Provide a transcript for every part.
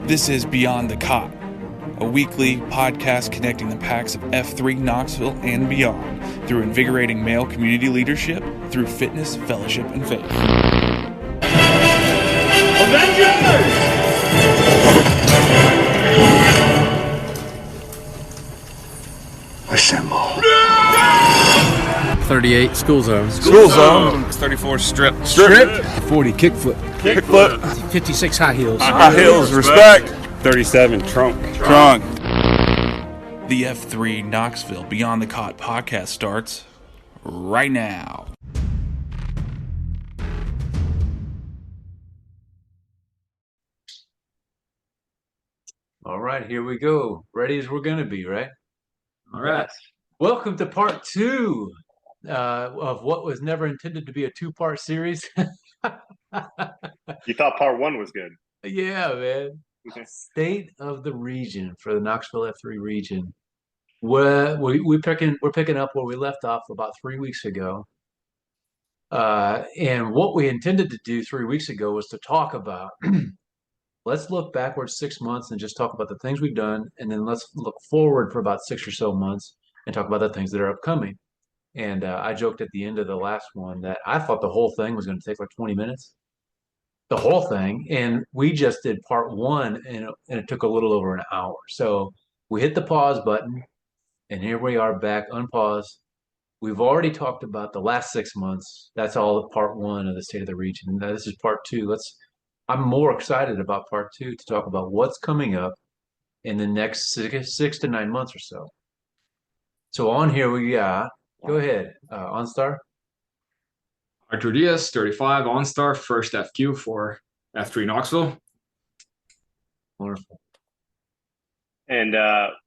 This is Beyond the Cot, a weekly podcast connecting the packs of F3 Knoxville and beyond through invigorating male community leadership through fitness, fellowship, and faith. Avengers! Assemble. 38 school zone. School zone. 34 strip. 40 kickflip. 56 high heels. High heels, respect. 37 trunk. The F3 Knoxville Beyond the Cot podcast starts right now. All right, here we go. Ready as we're going to be, right? All right. Welcome to part two of what was never intended to be a two-part series. You thought part one was good. Yeah, man. State of the region for the Knoxville F3 region. We're picking up where we left off about 3 weeks ago. And what we intended to do 3 weeks ago was to talk about let's look backwards 6 months and just talk about the things we've done, and then let's look forward for about 6 or so months and talk about the things that are upcoming. And I joked at the end of the last one that I thought the whole thing was going to take like 20 minutes. The whole thing. And we just did part one, and it took a little over an hour. So we hit the pause button, and here we are back, unpaused. We've already talked about the last 6 months. That's all part one of the state of the region. Now, this is part two. I'm more excited about part two to talk about what's coming up in the next six to 9 months or so. So on here we got, go ahead, OnStar. Arthur Diaz, 35, OnStar, first FQ for F3 Knoxville. Wonderful. And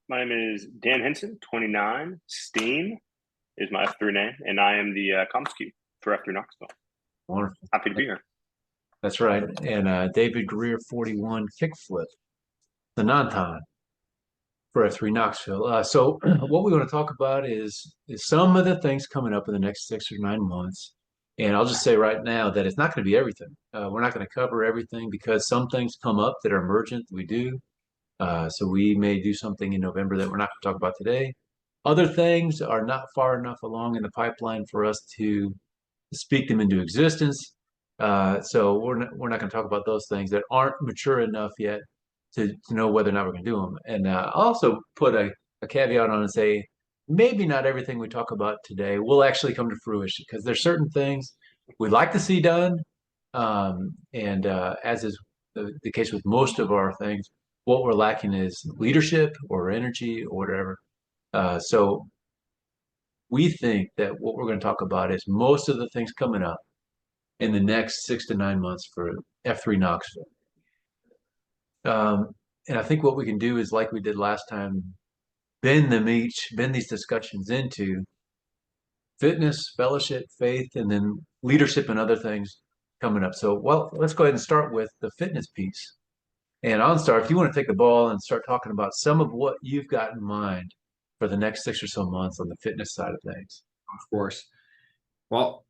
my name is Dan Henson, 29. Steam is my F3 name, and I am the comms Q for F3 Knoxville. Wonderful. Happy to be here. That's right. And David Greer, 41, kickflip, the non-time for F3 Knoxville. So what we want to talk about is some of the things coming up in the next 6 or 9 months. And I'll just say right now that it's not going to be everything. We're not going to cover everything because some things come up that are emergent. We do. So we may do something in November that we're not going to talk about today. Other things are not far enough along in the pipeline for us to speak them into existence. So we're not going to talk about those things that aren't mature enough yet to know whether or not we're going to do them. And I'll also put a caveat on and say, maybe not everything we talk about today will actually come to fruition, because there's certain things we'd like to see done. And as is the case with most of our things, what we're lacking is leadership or energy or whatever. So we think that what we're going to talk about is most of the things coming up in the next 6 to 9 months for F3 Knoxville. And I think what we can do is, like we did last time, bend these discussions into fitness, fellowship, faith, and then leadership and other things coming up. So, well, let's go ahead and start with the fitness piece. And OnStar, if you want to take the ball and start talking about some of what you've got in mind for the next 6 or so months on the fitness side of things. Of course. Well,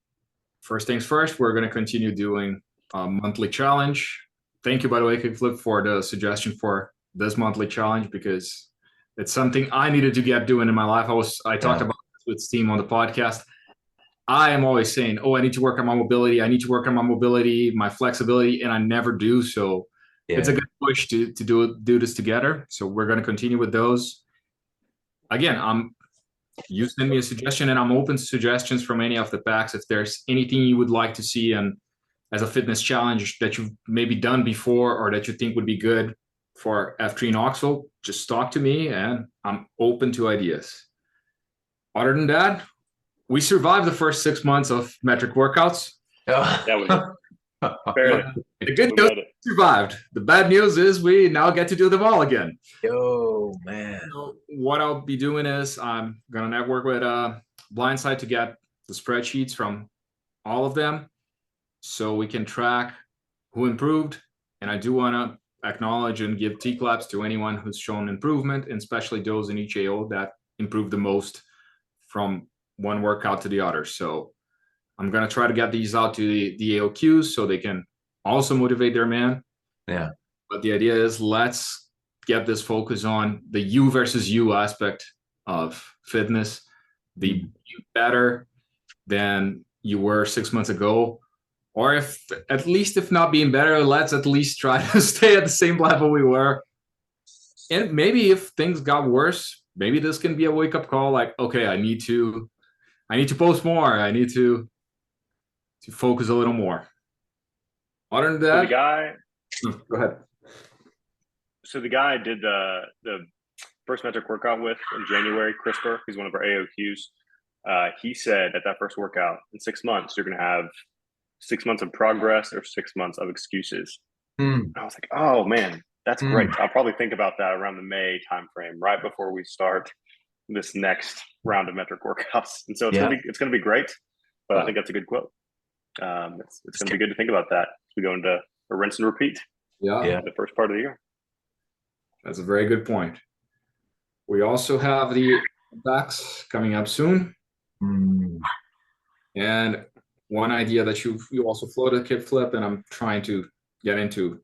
first things first, we're going to continue doing a monthly challenge. Thank you, by the way, Kickflip, for the suggestion for this monthly challenge, because it's something I needed to get doing in my life. I talked about this with Steam on the podcast. I am always saying, I need to work on my mobility. I need to work on my mobility, my flexibility, and I never do. So it's a good push to do this together. So we're going to continue with those. Again, you send me a suggestion, and I'm open to suggestions from any of the packs. If there's anything you would like to see as a fitness challenge that you've maybe done before or that you think would be good for F3 Knoxville, just talk to me, and I'm open to ideas. Other than that, we survived the first 6 months of metric workouts. That was barely. The good news, we survived. The bad news is we now get to do them all again. Yo, man. So what I'll be doing is I'm going to network with Blindside to get the spreadsheets from all of them so we can track who improved. And I do want to acknowledge and give T-claps to anyone who's shown improvement, and especially those in each AO that improved the most from one workout to the other. So I'm going to try to get these out to the AOQs so they can also motivate their man. Yeah. But the idea is, let's get this focus on the you versus you aspect of fitness. Be you better than you were 6 months ago, or if not being better, let's at least try to stay at the same level we were. And maybe if things got worse, maybe this can be a wake-up call, like, okay, I need to post more, I need to focus a little more. Other than So that, the guy, go ahead. so the guy I did the first metric workout with in January, CRISPR, he's one of our AOQs. He said at that first workout, in 6 months, you're going to have 6 months of progress or 6 months of excuses. And I was like, oh man, that's great. I'll probably think about that around the May timeframe, right before we start this next round of metric workouts. And so it's gonna be great. But I think that's a good quote. It's gonna be good to think about that as we go into a rinse and repeat. Yeah, The first part of the year. that's a very good point. We also have the backs coming up soon. And one idea that you also floated, kickflip, and I'm trying to get into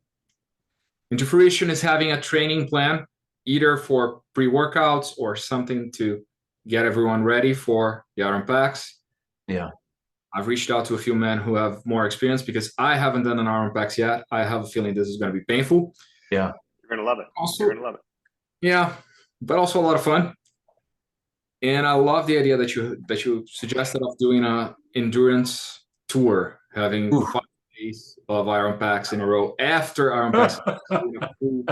fruition, is having a training plan, either for pre-workouts or something to get everyone ready for the Iron Packs. Yeah. I've reached out to a few men who have more experience because I haven't done an Iron Packs yet. I have a feeling this is going to be painful. Yeah. You're going to love it. Also, You're going to love it. Yeah, but also a lot of fun. And I love the idea that you suggested of doing a endurance tour, having 5 days of Iron Packs in a row after Iron Packs. 2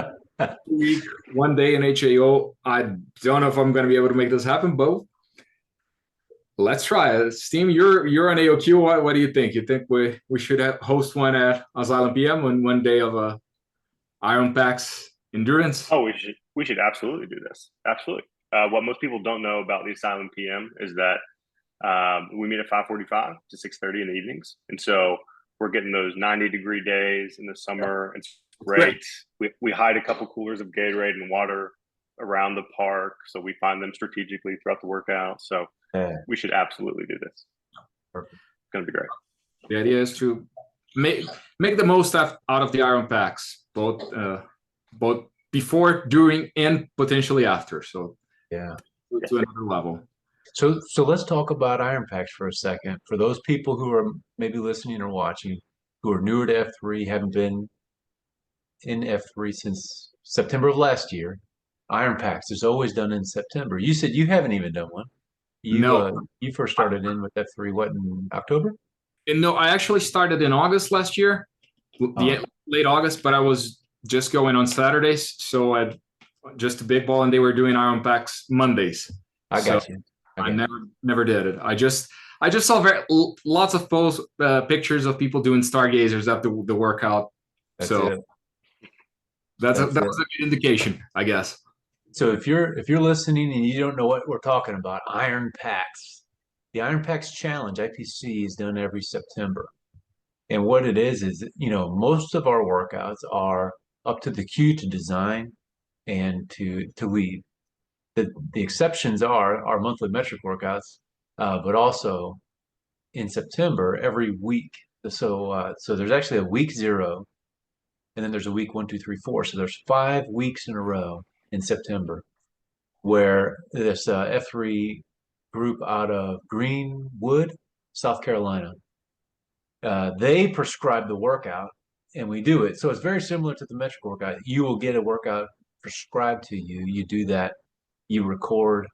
week, 1 day in HAO. I don't know if I'm going to be able to make this happen, but let's try it. Steam, you're an AOQ. What do you think? You think we should host one at Asylum PM on 1 day of Iron Packs endurance? Oh, we should absolutely do this. Absolutely. What most people don't know about the Asylum PM is that we meet at 5:45 to 6:30 in the evenings, and so we're getting those 90-degree days in the summer. It's great. We hide a couple coolers of Gatorade and water around the park, so we find them strategically throughout the workout. So we should absolutely do this. Perfect. It's going to be great. The idea is to make the most out of the Iron Packs, both before, during, and potentially after. So to another level. So let's talk about Iron Packs for a second. For those people who are maybe listening or watching, who are newer to F3, haven't been in F3 since September of last year, Iron Packs is always done in September. You said you haven't even done one. No. You first started in with F3, what, in October? No, I actually started in August last year, late August, but I was just going on Saturdays. So I just a big ball, and they were doing Iron Packs Mondays. I got you. I never did it. I just saw lots of pictures of people doing stargazers after the workout. That's a good indication, I guess. So if you're listening and you don't know what we're talking about, Iron Packs. The Iron Packs Challenge, IPC, is done every September. And what it is, most of our workouts are up to the Q to design and to lead. The exceptions are our monthly metric workouts, but also in September, every week. So there's actually a week 0, and then there's a week 1, 2, 3, 4. So there's 5 weeks in a row in September where this F3 group out of Greenwood, South Carolina, they prescribe the workout, and we do it. So it's very similar to the metric workout. You will get a workout prescribed to you. You do that. You record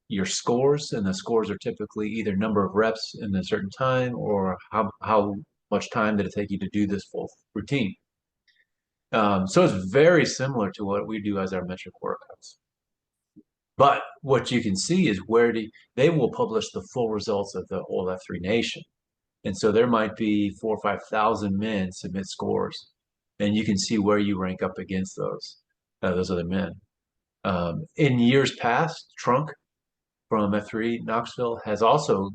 your scores, and the scores are typically either number of reps in a certain time or how much time did it take you to do this full routine. So it's very similar to what we do as our metric workouts. But what you can see is they will publish the full results of the whole F3 Nation. And so there might be 4,000 or 5,000 men submit scores, and you can see where you rank up against those other men. In years past, Trunk from F3 Knoxville has also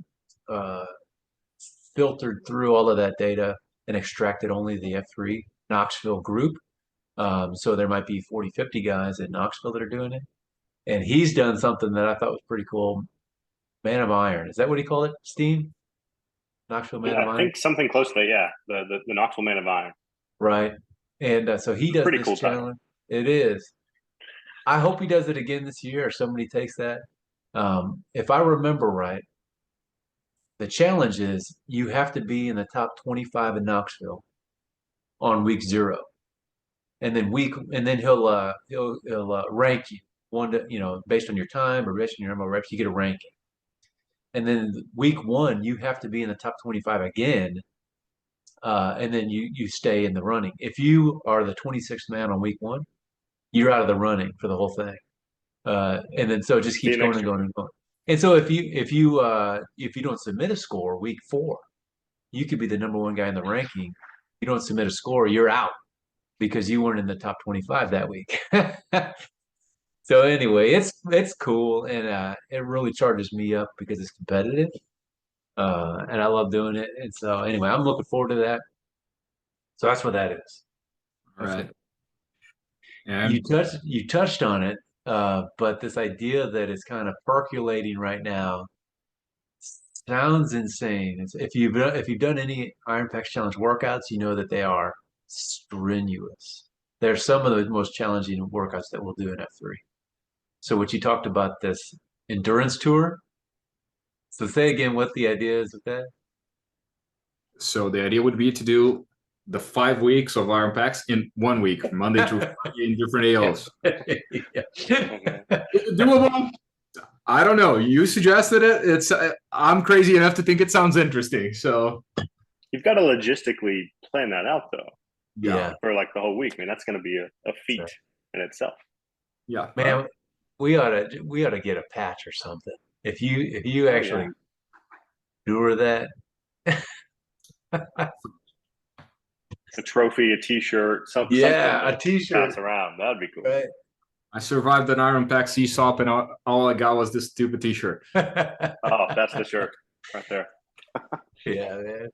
filtered through all of that data and extracted only the F3 Knoxville group. So there might be 40, 50 guys in Knoxville that are doing it. And he's done something that I thought was pretty cool. Man of Iron. Is that what he called it? Steam? Knoxville Man of Iron? I think something close to that, yeah. The Knoxville Man of Iron. Right. And so he does Pretty this cool title. challenge. It is. I hope he does it again this year, or somebody takes that. If I remember right, the challenge is you have to be in the top 25 in Knoxville on week 0, and then he'll rank you one to, based on your time or based on your number of reps, you get a ranking. And then week 1, you have to be in the top 25 again, and then you stay in the running. If you are the 26th man on week 1, you're out of the running for the whole thing. And then so it just keeps going and going and going. And so if you don't submit a score week 4, you could be the number 1 guy in the ranking. You don't submit a score, you're out because you weren't in the top 25 that week. So anyway, it's cool, and it really charges me up because it's competitive, and I love doing it. And so anyway, I'm looking forward to that. So that's what that is. All right. And You touched on it, but this idea that it's kind of percolating right now sounds insane. If you've done any Iron Packs Challenge workouts, you know that they are strenuous. They're some of the most challenging workouts that we'll do in F3. So what you talked about, this endurance tour. So say again what the idea is with that. so the idea would be to do the 5 weeks of Iron Packs in 1 week, Monday through Friday in different AOs. Is it doable? I don't know. You suggested it. It's I'm crazy enough to think it sounds interesting. So You've got to logistically plan that out, though, Yeah, for like the whole week. I mean, that's going to be a feat in itself. yeah, man, we ought to get a patch or something. If you actually do that. A trophy, a T-shirt, something. Yeah, a to T-shirt. pass around. That'd be cool. Right. I survived an Iron Pack CSOP, and all I got was this stupid T-shirt. Oh, that's the shirt right there. Yeah, man.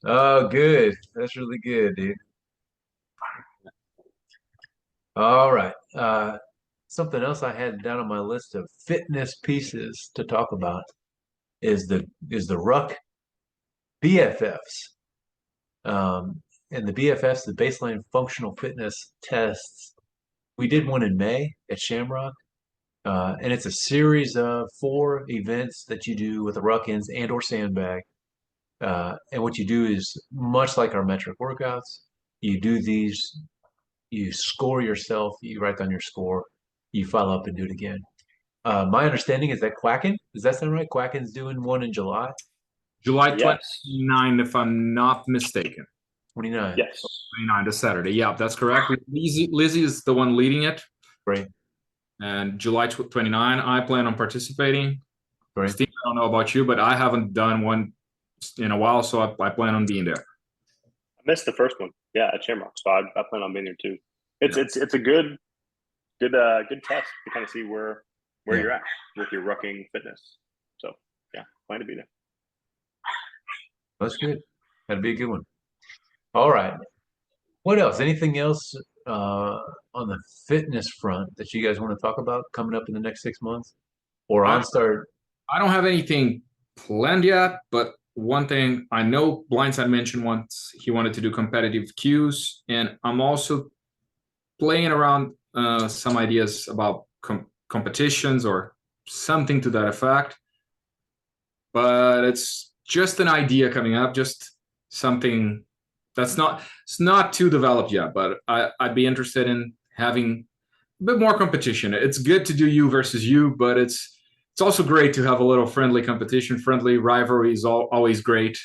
Oh, good. That's really good, dude. All right. Something else I had down on my list of fitness pieces to talk about is the ruck BFFs. And the BFFs, the baseline functional fitness tests. We did one in May at Shamrock. And it's a series of 4 events that you do with the ruck ends and or sandbag. And what you do is much like our metric workouts. You do these, you score yourself, you write down your score, you follow up and do it again. My understanding is that Quacken, does that sound right? Quacken's doing one in July? July Yes. 29, if I'm not mistaken. 29. Yes. 29, this Saturday. Yeah, that's correct. Lizzie is the one leading it. Great. And July 29, I plan on participating. Great. Steve, I don't know about you, but I haven't done one in a while, so I plan on being there. I missed the first one. Yeah, at Shamrock. So I plan on being there too. It's a good test to kind of see where you're at with your rucking fitness. So yeah, plan to be there. That's good. That'd be a good one. All right. What else? Anything else on the fitness front that you guys want to talk about coming up in the next 6 months? Or OnStart? I don't have anything planned yet, but one thing I know Blindside mentioned once he wanted to do competitive cues, and I'm also playing around some ideas about competitions or something to that effect. But it's just an idea coming up, just something that's not too developed yet, but I'd be interested in having a bit more competition. It's good to do you versus you, but it's also great to have a little friendly competition. Friendly rivalry is always great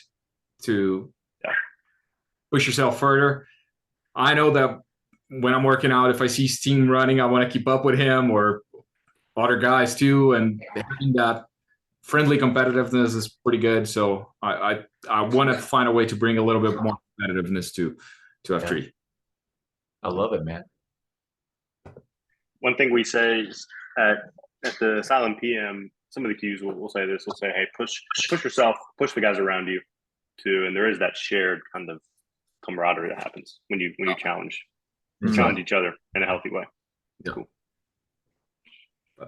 to push yourself further. I know that when I'm working out, if I see Steen running, I want to keep up with him or other guys too, and having that friendly competitiveness is pretty good. So I want to find a way to bring a little bit more competitiveness to F3. I love it, man. One thing we say at the Silent PM, some of the cues we'll say this. We'll say, hey, push yourself, push the guys around you too, and there is that shared kind of camaraderie that happens when you challenge each other in a healthy way. Yeah. Cool.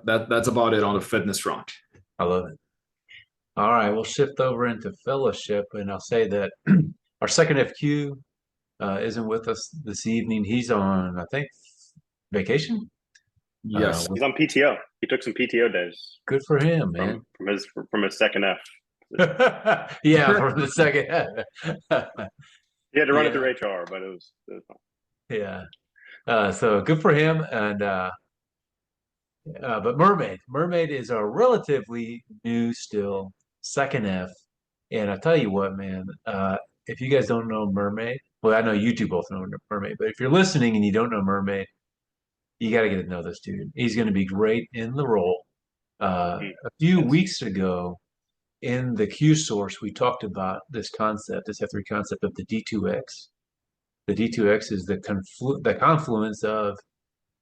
That's about it on the fitness front. I love it. All right, we'll shift over into fellowship, and I'll say that our second FQ isn't with us this evening. He's on, I think, vacation. Yes. He's on PTO. He took some PTO days Good for him, man. from his second F. Yeah, from the second. He had to run it through HR, but it was fun. Yeah. So good for him. And but Mermaid is a relatively new still second F. And I tell you what, man, if you guys don't know Mermaid, well, I know you two both know Mermaid, but if you're listening and you don't know Mermaid, you got to get to know this dude. He's going to be great in the role. A few weeks ago in the Q source, we talked about this concept, this F3 concept of the D2X. The D2X is the confluence of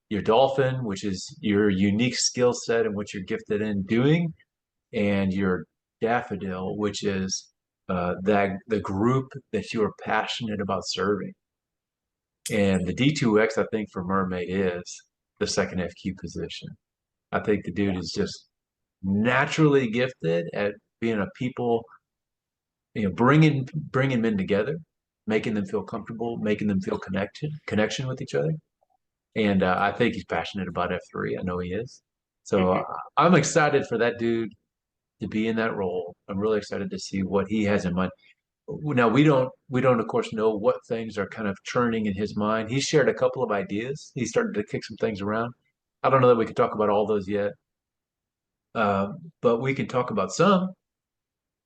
your dolphin, which is your unique skill set and what you're gifted in doing, and your daffodil, which is the group that you are passionate about serving. And the D2X, I think, for Mermaid is the second FQ position. I think the dude is just naturally gifted at being a people, bringing men together, making them feel comfortable, making them feel connection with each other. And I think he's passionate about F3. I know he is. So I'm excited for that dude to be in that role. I'm really excited to see what he has in mind. Now we don't of course know what things are kind of churning in his mind. He shared a couple of ideas. He started to kick some things around. I don't know that we can talk about all those yet, but we can talk about some,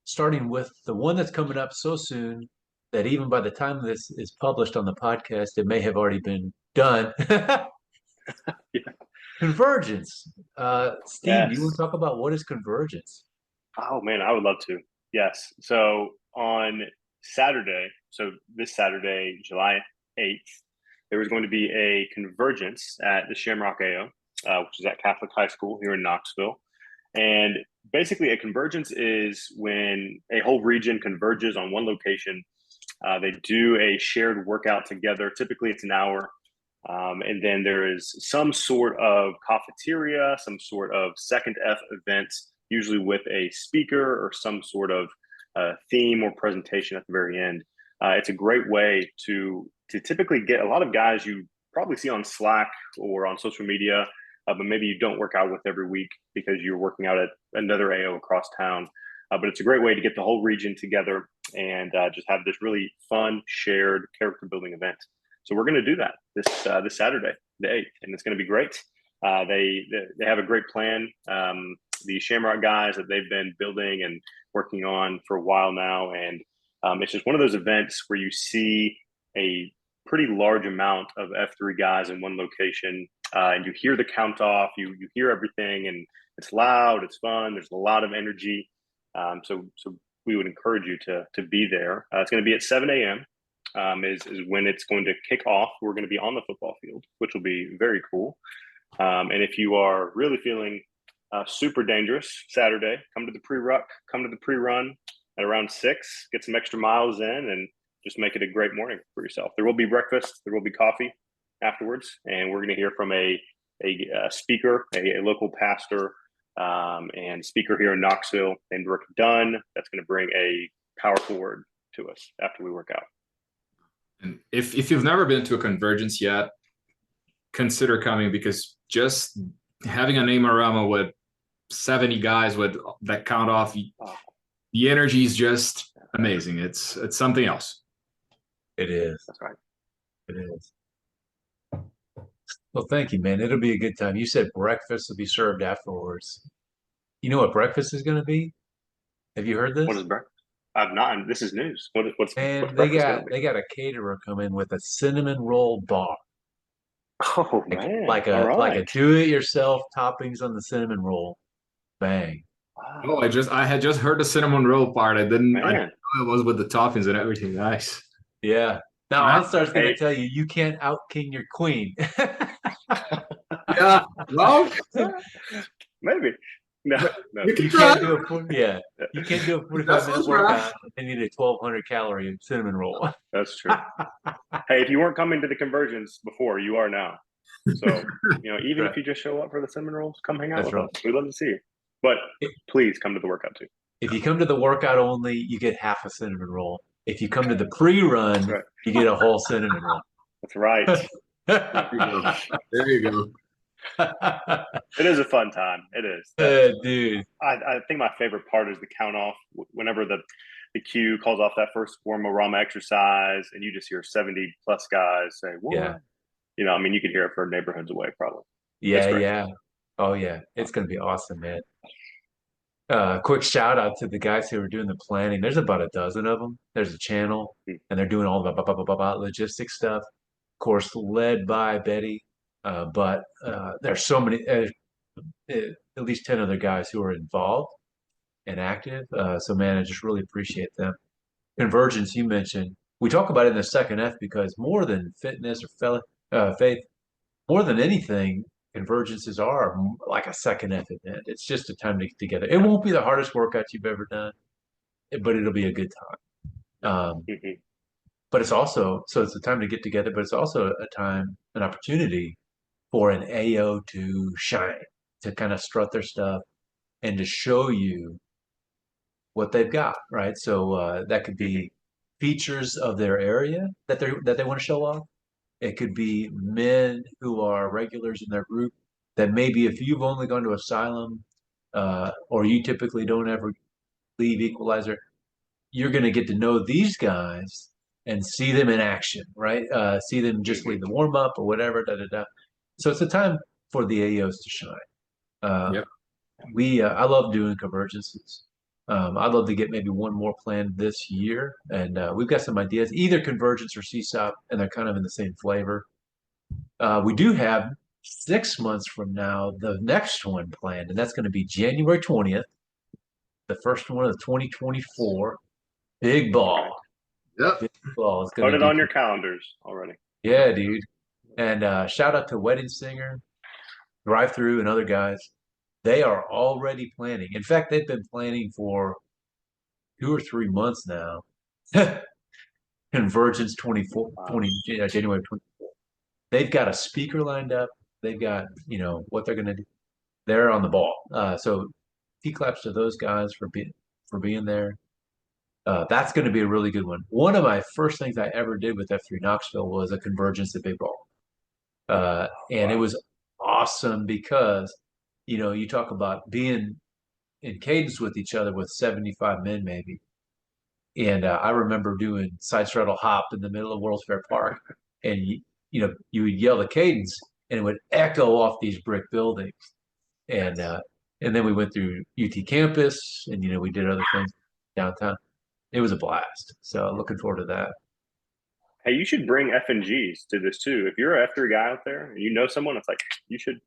starting with the one that's coming up so soon that even by the time this is published on the podcast, it may have already been done. Convergence. Steve, do you want to talk about what is convergence? Oh man, I would love to. Yes. So on Saturday, so this Saturday, July 8th, there was going to be a convergence at the Shamrock AO, which is at Catholic High School here in Knoxville. And basically a convergence is when a whole region converges on one location. They do a shared workout together. Typically it's an hour. And then there is some sort of cafeteria, some sort of second F event, usually with a speaker or some sort of theme or presentation at the very end. It's a great way to typically get a lot of guys you probably see on Slack or on social media, but maybe you don't work out with every week because you're working out at another AO across town. But it's a great way to get the whole region together and just have this really fun, shared character building event. So we're going to do that this Saturday, the 8th, and it's going to be great. They have a great plan. The Shamrock guys that they've been building and working on for a while now, and it's just one of those events where you see a pretty large amount of F3 guys in one location, and you hear the count off, you hear everything, and it's loud, it's fun, there's a lot of energy. So we would encourage you to be there. It's going to be at 7 a.m. Is when it's going to kick off. We're going to be on the football field, which will be very cool. And if you are really feeling super dangerous Saturday, come to the pre-ruck, come to the pre-run at around 6, get some extra miles in, and just make it a great morning for yourself. There will be breakfast, there will be coffee afterwards, and we're going to hear from a speaker, a local pastor and speaker here in Knoxville named Rick Dunn. That's going to bring a powerful word to us after we work out. And if you've never been to a convergence yet, consider coming, because just having a Name-A-Rama with 70 guys with that count off, the energy is just amazing. It's something else. It is. That's right. It is. Well, thank you, man. It'll be a good time. You said breakfast will be served afterwards. You know what breakfast is going to be? Have you heard this? What is breakfast? I've not. This is news. What's they got a caterer come in with a cinnamon roll bar. Oh man! Like a do-it-yourself toppings on the cinnamon roll. Bang! Wow. Oh, I had just heard the cinnamon roll part. I didn't know it was with the toppings and everything. Nice. Yeah. Now OnStar's going to tell you can't out king your queen. Yeah. Well, maybe. No. You can't do you can't do a 45-minute workout and need a 1,200 calorie cinnamon roll. That's true. Hey, if you weren't coming to the convergence before, you are now. So, even if you just show up for the cinnamon rolls, come hang out with us. We'd love to see you. But please come to the workout too. If you come to the workout only, you get half a cinnamon roll. If you come to the pre-run, Right. you get a whole cinnamon roll. That's right. There you go. It is a fun time. It is. Dude. I think my favorite part is the count off. Whenever the queue calls off that first Warm-A-Rama exercise, and you just hear 70 plus guys say, "What?" Yeah. You know, I mean, you could hear it for neighborhoods away, probably. Yeah, yeah. Oh yeah, it's gonna be awesome, man. Quick shout out to the guys who are doing the planning. There's about a dozen of them. There's a channel, and they're doing all the logistics stuff. Of course, led by Betty, but there's so many, at least 10 other guys who are involved and active. So man, I just really appreciate them. Convergence, you mentioned. We talk about it in the second F because more than fitness or faith, more than anything, convergences are like a second F event. It's just a time to get together. It won't be the hardest workout you've ever done, but it'll be a good time. But it's also, so it's a time to get together, but it's also a time, an opportunity for an AO to shine, to kind of strut their stuff and to show you what they've got, right? So that could be features of their area that they want to show off. It could be men who are regulars in their group that maybe if you've only gone to Asylum or you typically don't ever leave Equalizer, you're going to get to know these guys and see them in action, right? See them just lead the warm up or whatever. So it's a time for the AOs to shine. Yep. I love doing convergences. I'd love to get maybe one more planned this year, and we've got some ideas, either convergence or CSOP, and they're kind of in the same flavor. We do have 6 months from now the next one planned, and that's going to be January 20th, the first one of 2024. Big ball. Yep. Big ball. It's Put it on your calendars already. Yeah, dude. And shout out to Wedding Singer, Drive Through, and other guys. They are already planning. In fact, they've been planning for 2 or 3 months now. Convergence 24, 20, January 24. They've got a speaker lined up. They've got, what they're going to do. They're on the ball. So T-claps to those guys for being there. That's going to be a really good one. One of my first things I ever did with F3 Knoxville was a convergence at Big Ball. And it was awesome because, you talk about being in cadence with each other with 75 men maybe. And I remember doing side straddle hop in the middle of World's Fair Park. And, you would yell the cadence and it would echo off these brick buildings. And then we went through UT campus and, we did other things downtown. It was a blast. So looking forward to that. Hey, you should bring F and Gs to this too. If you're an F3 guy out there and you know someone, it's like you should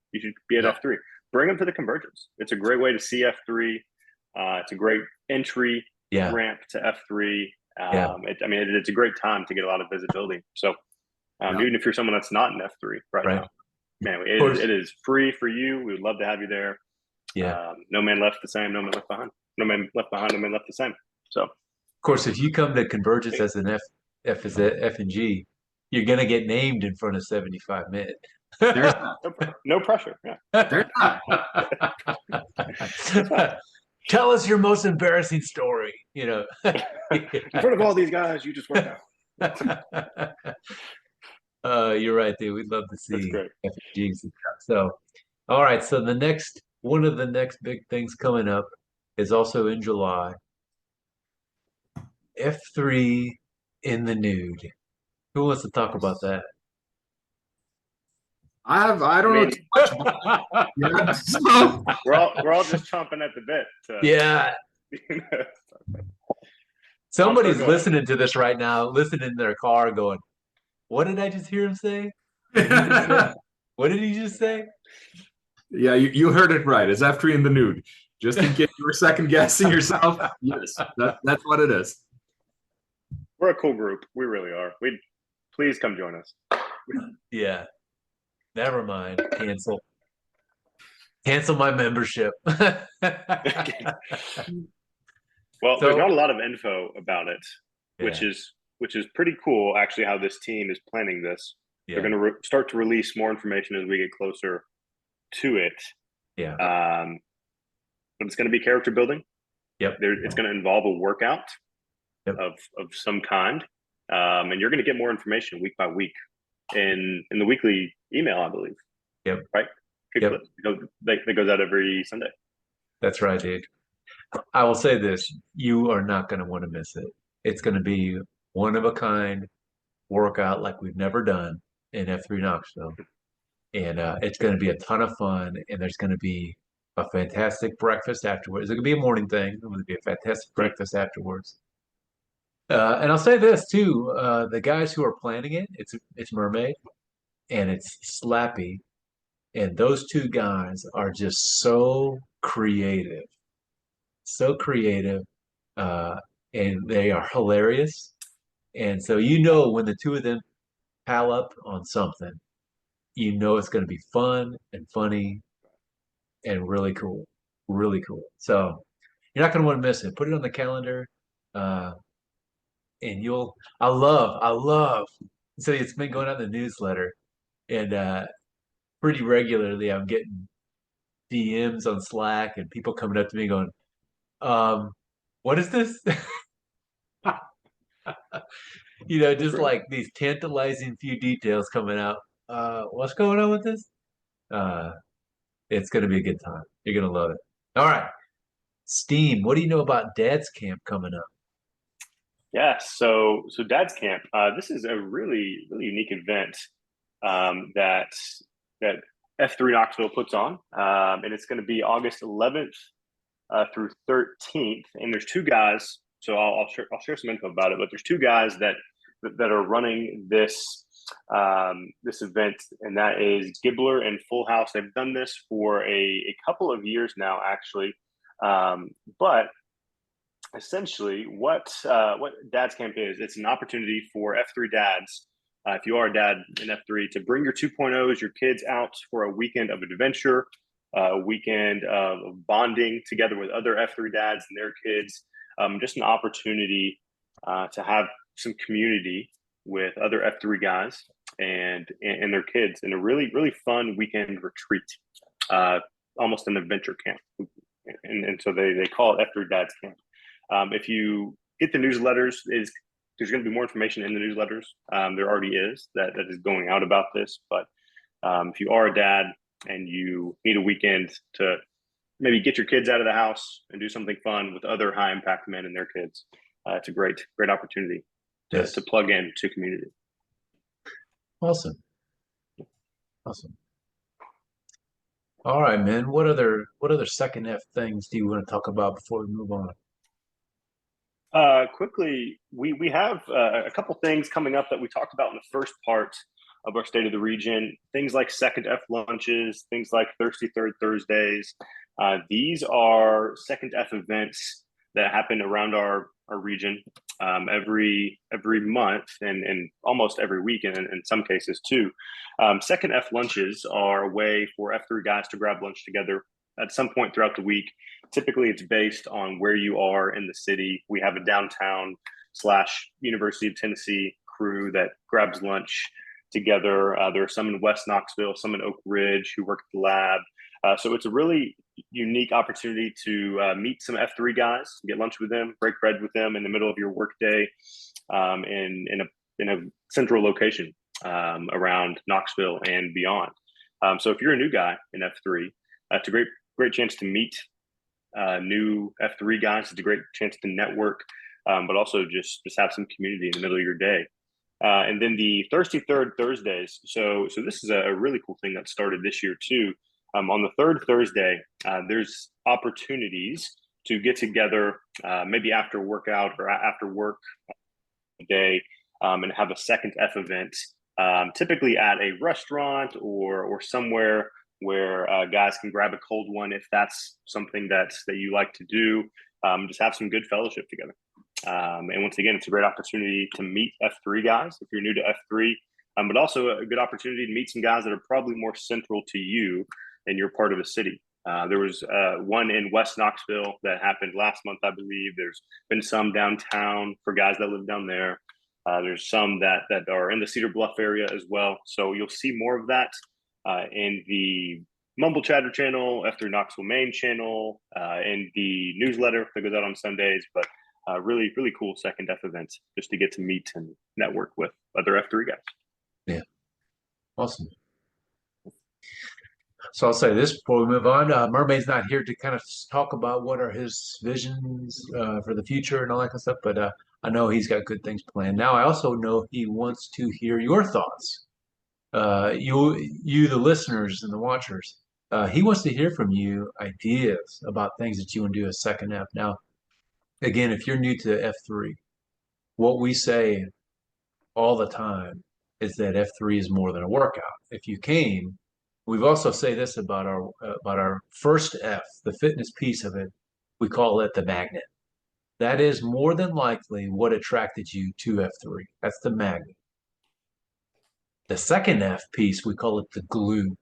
be at F3. Bring them to the convergence. It's a great way to see F3. It's a great entry ramp to F3. It's a great time to get a lot of visibility. So even if you're someone that's not in F3 right now, man, it is free for you. We would love to have you there. Yeah. No man left the same. No man left behind. No man left behind. No man left the same. So, of course, if you come to convergence as an F is a F and G, you're gonna get named in front of 75 men. No pressure. Yeah. Tell us your most embarrassing story. In front of all these guys, you just work out. You're right, dude. We'd love to see F and Gs. So, all right. So one of the next big things coming up is also in July. F3 in the nude. Who wants to talk about that? I don't know too much about it. So. We're all just chomping at the bit. Yeah. Somebody's listening to this right now, listening in their car, going, "What did I just hear him say? What did he just say?" Yeah, you heard it right. It's F3 in the nude. Just in case you were second guessing yourself, yes, that's what it is. We're a cool group. We really are. Please come join us. Yeah. Never mind. Cancel my membership. Well, there's not a lot of info about it, which is pretty cool. Actually, how this team is planning this. They're going to start to release more information as we get closer to it. Yeah. But it's going to be character building. Yep. It's going to involve a workout. of some kind. And you're going to get more information week by week in the weekly email, I believe. Yep. Right? Yep. That goes out every Sunday. That's right, dude. I will say this, you are not going to want to miss it. It's going to be one of a kind workout like we've never done in F3 Knoxville. And it's going to be a ton of fun. And there's going to be a fantastic breakfast afterwards. It's going to be a morning thing. It's going to be a fantastic breakfast afterwards. And I'll say this too, the guys who are planning it, it's Mermaid and it's Slappy. And those two guys are just so creative, and they are hilarious. And so when the two of them pal up on something, it's going to be fun and funny and really cool, really cool. So you're not going to want to miss it. Put it on the calendar, and I love. So it's been going out in the newsletter, and pretty regularly I'm getting DMs on Slack and people coming up to me going, what is this? Just like these tantalizing few details coming out. What's going on with this? It's going to be a good time. You're going to love it. All right. Steam, what do you know about Dad's Camp coming up? Yeah, so Dad's Camp. This is a really really unique event that F3 Knoxville puts on, and it's going to be August 11th through 13th. And there's two guys. So I'll share some info about it. But there's two guys that are running this event, and that is Gibbler and Full House. They've done this for a couple of years now, actually. But essentially, what Dad's Camp is, it's an opportunity for F3 dads, if you are a dad in F3, to bring your 2.0s, your kids out for a weekend of adventure, a weekend of bonding together with other F3 dads and their kids. Just an opportunity to have some community with other F3 guys and their kids in a really, really fun weekend retreat, almost an adventure camp. And so they call it F3 Dad's Camp. If you get the newsletters, there's going to be more information in the newsletters. There already is that is going out about this. But if you are a dad and you need a weekend to maybe get your kids out of the house and do something fun with other high impact men and their kids, it's a great opportunity to plug in to community. Awesome. All right, man. What other second F things do you want to talk about before we move on? Quickly, we have a couple things coming up that we talked about in the first part of our State of the Region. Things like second F lunches, things like Thirsty Third Thursdays. These are second F events that happen around our region every month and almost every week, and in some cases too. Second F lunches are a way for F3 guys to grab lunch together at some point throughout the week. Typically, it's based on where you are in the city. We have a downtown / University of Tennessee crew that grabs lunch together. There are some in West Knoxville, some in Oak Ridge who work at the lab. So it's a really unique opportunity to meet some F3 guys, get lunch with them, break bread with them in the middle of your workday in a central location around Knoxville and beyond. So if you're a new guy in F3, it's a great chance to meet new F3 guys. It's a great chance to network, but also just have some community in the middle of your day. And then the Thirsty Third Thursdays. So this is a really cool thing that started this year too. On the third Thursday, there's opportunities to get together, maybe after workout or after work day, and have a second F event, typically at a restaurant or somewhere where guys can grab a cold one if that's something that you like to do. Just have some good fellowship together. And once again, it's a great opportunity to meet F3 guys if you're new to F3, but also a good opportunity to meet some guys that are probably more central to you in your part of the city. There was one in West Knoxville that happened last month, I believe. There's been some downtown for guys that live down there. There's some that are in the Cedar Bluff area as well. So you'll see more of that in the Mumble Chatter channel, F3 Knoxville main channel, in the newsletter that goes out on Sundays. But really, really cool second F event just to get to meet and network with other F3 guys. Yeah. Awesome. So I'll say this before we move on. Mermaid's not here to kind of talk about what are his visions for the future and all that kind of stuff, but I know he's got good things planned. Now, I also know he wants to hear your thoughts. You, the listeners and the watchers. He wants to hear from you ideas about things that you want to do as second F. Now, again, if you're new to F3, what we say all the time is that F3 is more than a workout. If you came, we've also say this about our first F, the fitness piece of it. We call it the magnet. That is more than likely what attracted you to F3. That's the magnet. The second F piece, we call it the glue.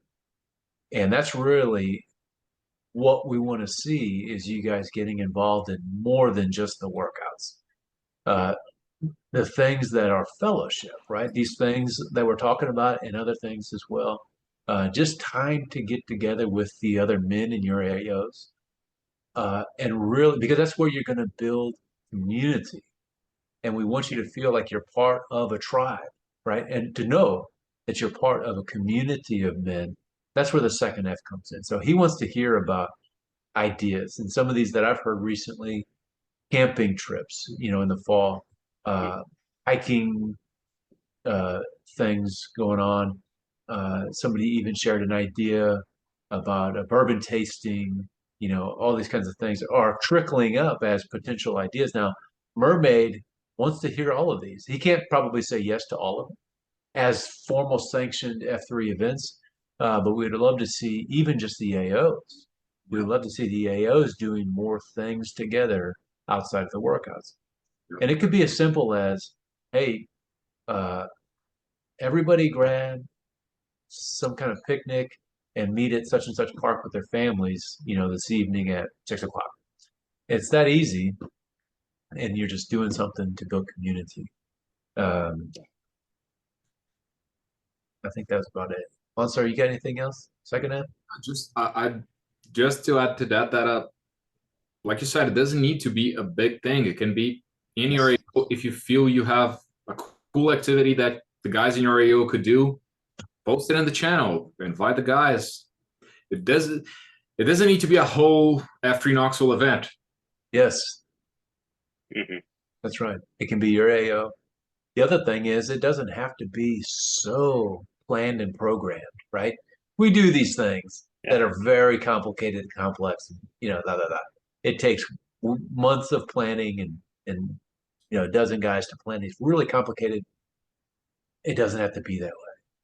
And that's really what we want to see is you guys getting involved in more than just the workouts. The things that are fellowship, right? These things that we're talking about and other things as well. Just time to get together with the other men in your AOs. And really, because that's where you're going to build community. And we want you to feel like you're part of a tribe, right? And to know that you're part of a community of men. That's where the second F comes in. So he wants to hear about ideas. And some of these that I've heard recently, camping trips, in the fall, hiking things going on. Somebody even shared an idea about a bourbon tasting, all these kinds of things are trickling up as potential ideas. Now, Mermaid wants to hear all of these. He can't probably say yes to all of them as formal sanctioned F3 events, but we'd love to see even just the AOs. We'd love to see the AOs doing more things together outside of the workouts. And it could be as simple as, hey, everybody grab some kind of picnic and meet at such and such park with their families, this evening at 6:00. It's that easy, and you're just doing something to build community. I think that's about it. Monster, you got anything else? Second F? Just to add to that, like you said, it doesn't need to be a big thing. It can be in your AO. If you feel you have a cool activity that the guys in your AO could do, post it in the channel, invite the guys. It doesn't need to be a whole F3 Knoxville event. Yes. That's right. It can be your AO. The other thing is it doesn't have to be so planned and programmed, right? We do these things that are very complicated and complex, It takes months of planning and a dozen guys to plan these really complicated. It doesn't have to be that way.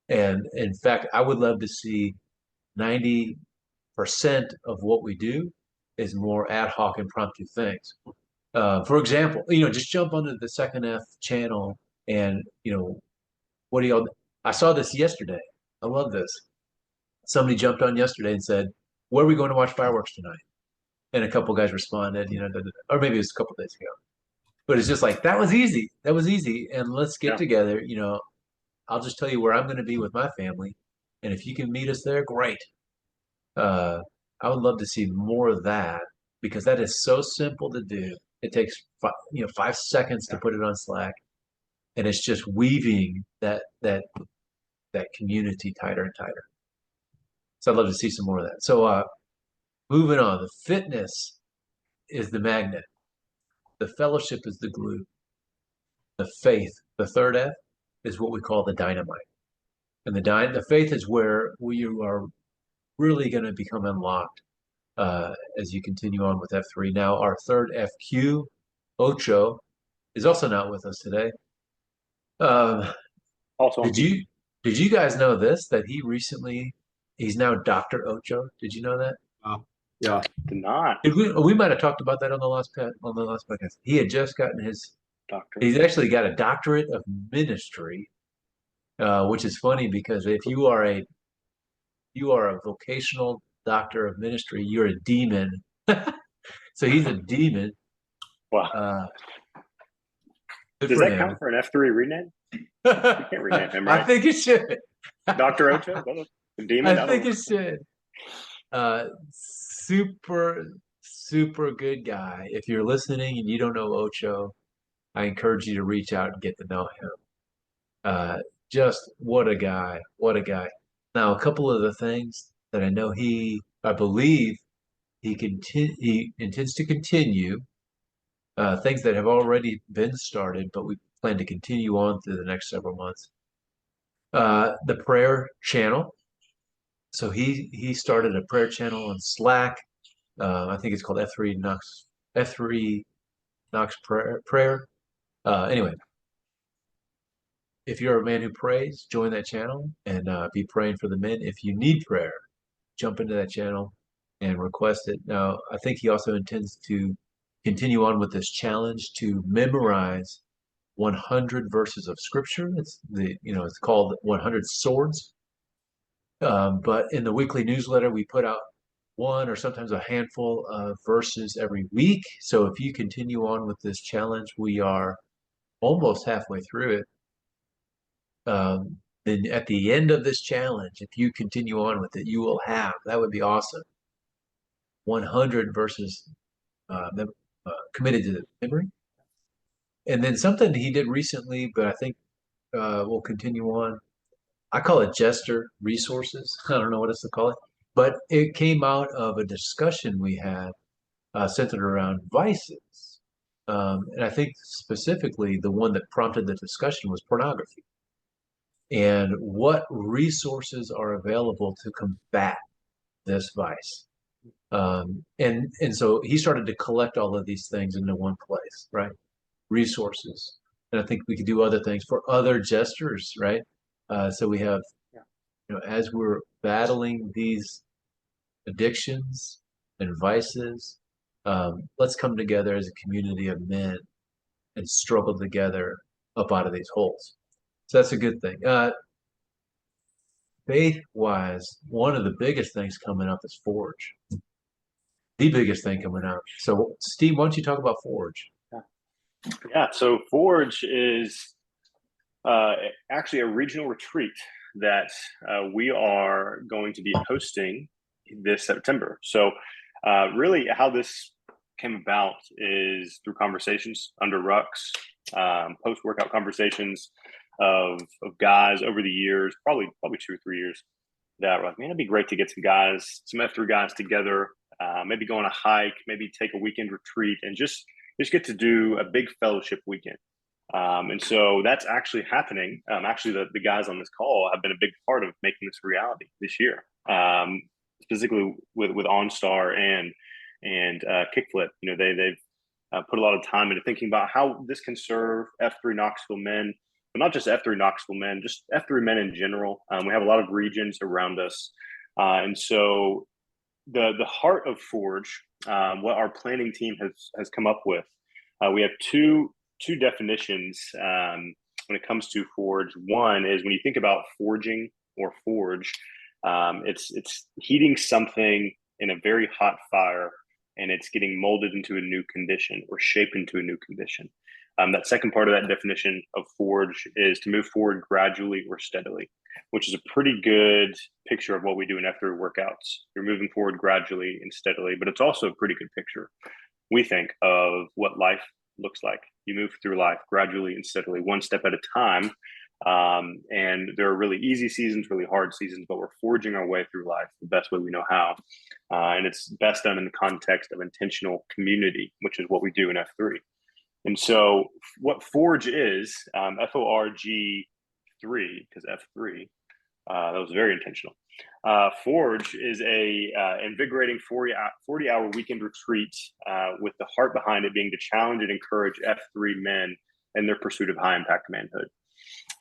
And in fact, I would love to see 90% of what we do is more ad hoc impromptu things. For example, just jump onto the second F channel and, what do y'all, I saw this yesterday. I love this. Somebody jumped on yesterday and said, where are we going to watch fireworks tonight? And a couple guys responded, or maybe it was a couple days ago. But it's just like, that was easy. That was easy. And let's get together. I'll just tell you where I'm going to be with my family. And if you can meet us there, great. I would love to see more of that because that is so simple to do. It takes 5 seconds to put it on Slack. And it's just weaving that community tighter and tighter. So I'd love to see some more of that. So moving on, the fitness is the magnet. The fellowship is the glue. The faith, the third F, is what we call the dynamite. And the faith is where we are really going to become unlocked as you continue on with F3. Now, our third FQ, Ocho, is also not with us today. Also, did you guys know this? That he's now Dr. Ocho. Did you know that? Yeah. Did not. We might have talked about that on the last podcast. He had just gotten his doctorate. He's actually got a doctorate of ministry, which is funny because if you are a vocational doctor of ministry, you're a demon. So he's a demon. Wow. Does that count for an F3 rename? You can't rename him, right? I think it should. Dr. Ocho? Demon? I think it should. super good guy. If you're listening and you don't know Ocho, I encourage you to reach out and get to know him. Just what a guy, what a guy. Now, a couple of the things that I know I believe he intends to continue, things that have already been started, but we plan to continue on through the next several months. The prayer channel. So he started a prayer channel on Slack. I think it's called F3 Knox prayer. Anyway, if you're a man who prays, join that channel and be praying for the men. If you need prayer, jump into that channel and request it. Now, I think he also intends to continue on with this challenge to memorize 100 verses of scripture. It's called 100 swords. But in the weekly newsletter, we put out one or sometimes a handful of verses every week. So if you continue on with this challenge, we are almost halfway through it. Then at the end of this challenge, if you continue on with it, you will have, that would be awesome, 100 verses committed to memory. And then something he did recently, but I think we'll continue on. I call it Jester Resources. I don't know what else to call it, but it came out of a discussion we had centered around vices. And I think specifically the one that prompted the discussion was pornography and what resources are available to combat this vice. And so he started to collect all of these things into one place, right? Resources. And I think we could do other things for other jesters, right? So we have, as we're battling these addictions and vices, let's come together as a community of men and struggle together up out of these holes. So that's a good thing. Faith-wise, one of the biggest things coming up is Forge. The biggest thing coming up. So, Steve, why don't you talk about Forge? Yeah, so Forge is actually a regional retreat that we are going to be hosting this September. So really how this came about is through conversations under rucks, post-workout conversations of guys over the years, probably 2 or 3 years, that were like, man, it'd be great to get some F3 guys together, maybe go on a hike, maybe take a weekend retreat and just get to do a big fellowship weekend. And so that's actually happening. Actually, the guys on this call have been a big part of making this reality this year, specifically with OnStar and Kickflip. They've put a lot of time into thinking about how this can serve F3 Knoxville men, but not just F3 Knoxville men, just F3 men in general. We have a lot of regions around us. And so the heart of Forge, what our planning team has come up with, we have two definitions when it comes to Forge. One is when you think about forging or forge, it's heating something in a very hot fire and it's getting molded into a new condition or shaped into a new condition. That second part of that definition of forge is to move forward gradually or steadily, which is a pretty good picture of what we do in F3 workouts. You're moving forward gradually and steadily, but it's also a pretty good picture, we think, of what life looks like. You move through life gradually and steadily, one step at a time. And there are really easy seasons, really hard seasons, but we're forging our way through life the best way we know how. And it's best done in the context of intentional community, which is what we do in F3. And so what Forge is, FORG3, because F3, that was very intentional. Forge is a invigorating 40-hour weekend retreat with the heart behind it being to challenge and encourage F3 men in their pursuit of high-impact manhood.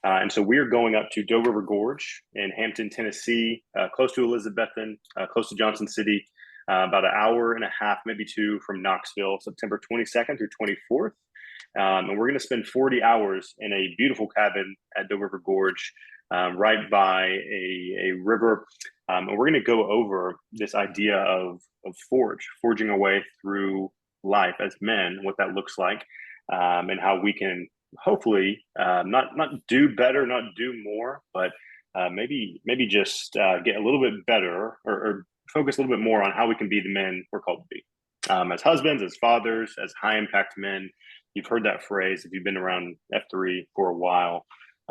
And so we are going up to Doe River Gorge in Hampton, Tennessee, close to Elizabethton, close to Johnson City, about an hour and a half, maybe 2 from Knoxville, September 22nd through 24th. And we're going to spend 40 hours in a beautiful cabin at Doe River Gorge, right by a river. And we're going to go over this idea of forging our way through life as men, what that looks like, and how we can hopefully not do better, not do more, but maybe just get a little bit better or focus a little bit more on how we can be the men we're called to be. As husbands, as fathers, as high impact men, you've heard that phrase. If you've been around F3 for a while,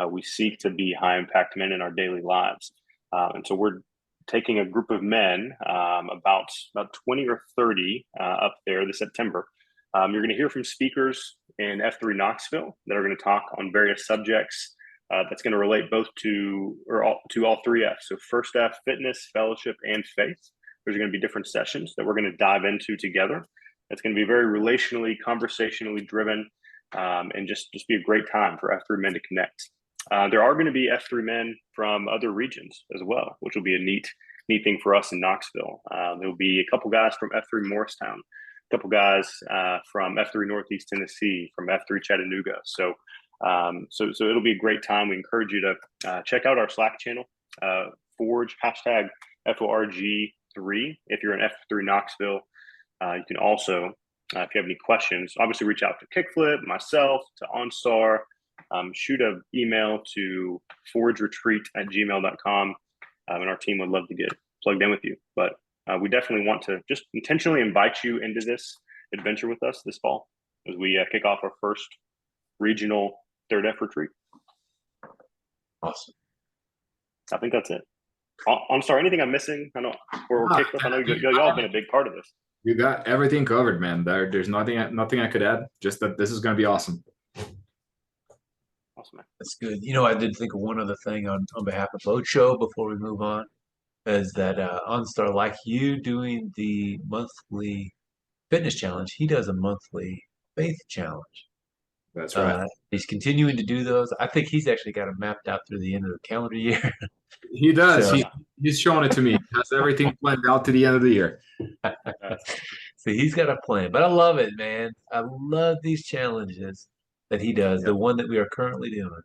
we seek to be high impact men in our daily lives. And so we're taking a group of men, about 20 or 30 up there this September. You're going to hear from speakers in F3 Knoxville that are going to talk on various subjects that's going to relate both to all three F's. So first F, fitness, fellowship, and faith. There's going to be different sessions that we're going to dive into together. It's going to be very relationally, conversationally driven, and just be a great time for F3 men to connect. There are going to be F3 men from other regions as well, which will be a neat thing for us in Knoxville. There'll be a couple guys from F3 Morristown, a couple guys from F3 Northeast Tennessee, from F3 Chattanooga. So it'll be a great time. We encourage you to check out our Slack channel, Forge, hashtag FORG3. If you're in F3 Knoxville, you can also, if you have any questions, obviously reach out to Kickflip, myself, to OnStar. Shoot an email to forgeretreat@gmail.com, and our team would love to get plugged in with you. But we definitely want to just intentionally invite you into this adventure with us this fall as we kick off our first regional third F retreat. Awesome. I think that's it. I'm sorry, anything I'm missing? I know we're kicked off. I know y'all have been a big part of this. You got everything covered, man. There's nothing I could add. Just that this is going to be awesome. Awesome, man. That's good. I did think of one other thing on behalf of Boat Show before we move on, is that OnStar, like you doing the monthly fitness challenge, he does a monthly faith challenge. That's right. He's continuing to do those. I think he's actually got it mapped out through the end of the calendar year. He does. So, He's showing it to me. He has everything planned out to the end of the year. See, he's got a plan. But I love it, man. I love these challenges that he does, the one that we are currently doing.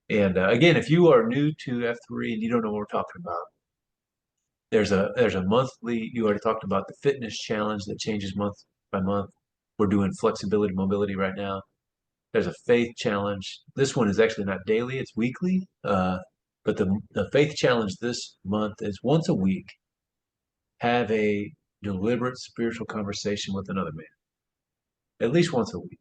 And again, if you are new to F3 and you don't know what we're talking about, there's a monthly, you already talked about the fitness challenge that changes month by month. We're doing flexibility, mobility right now. There's a faith challenge. This one is actually not daily, it's weekly. But the faith challenge this month is once a week, have a deliberate spiritual conversation with another man, at least once a week.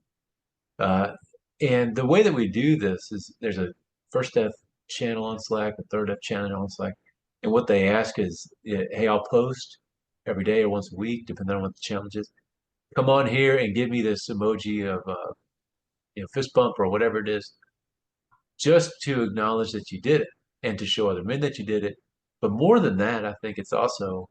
And the way that we do this is there's a first F channel on Slack, a third F channel on Slack. And what they ask is, hey, I'll post every day or once a week, depending on what the challenge is. Come on here and give me this emoji of fist bump or whatever it is, just to acknowledge that you did it and to show other men that you did it. But more than that, I think it's also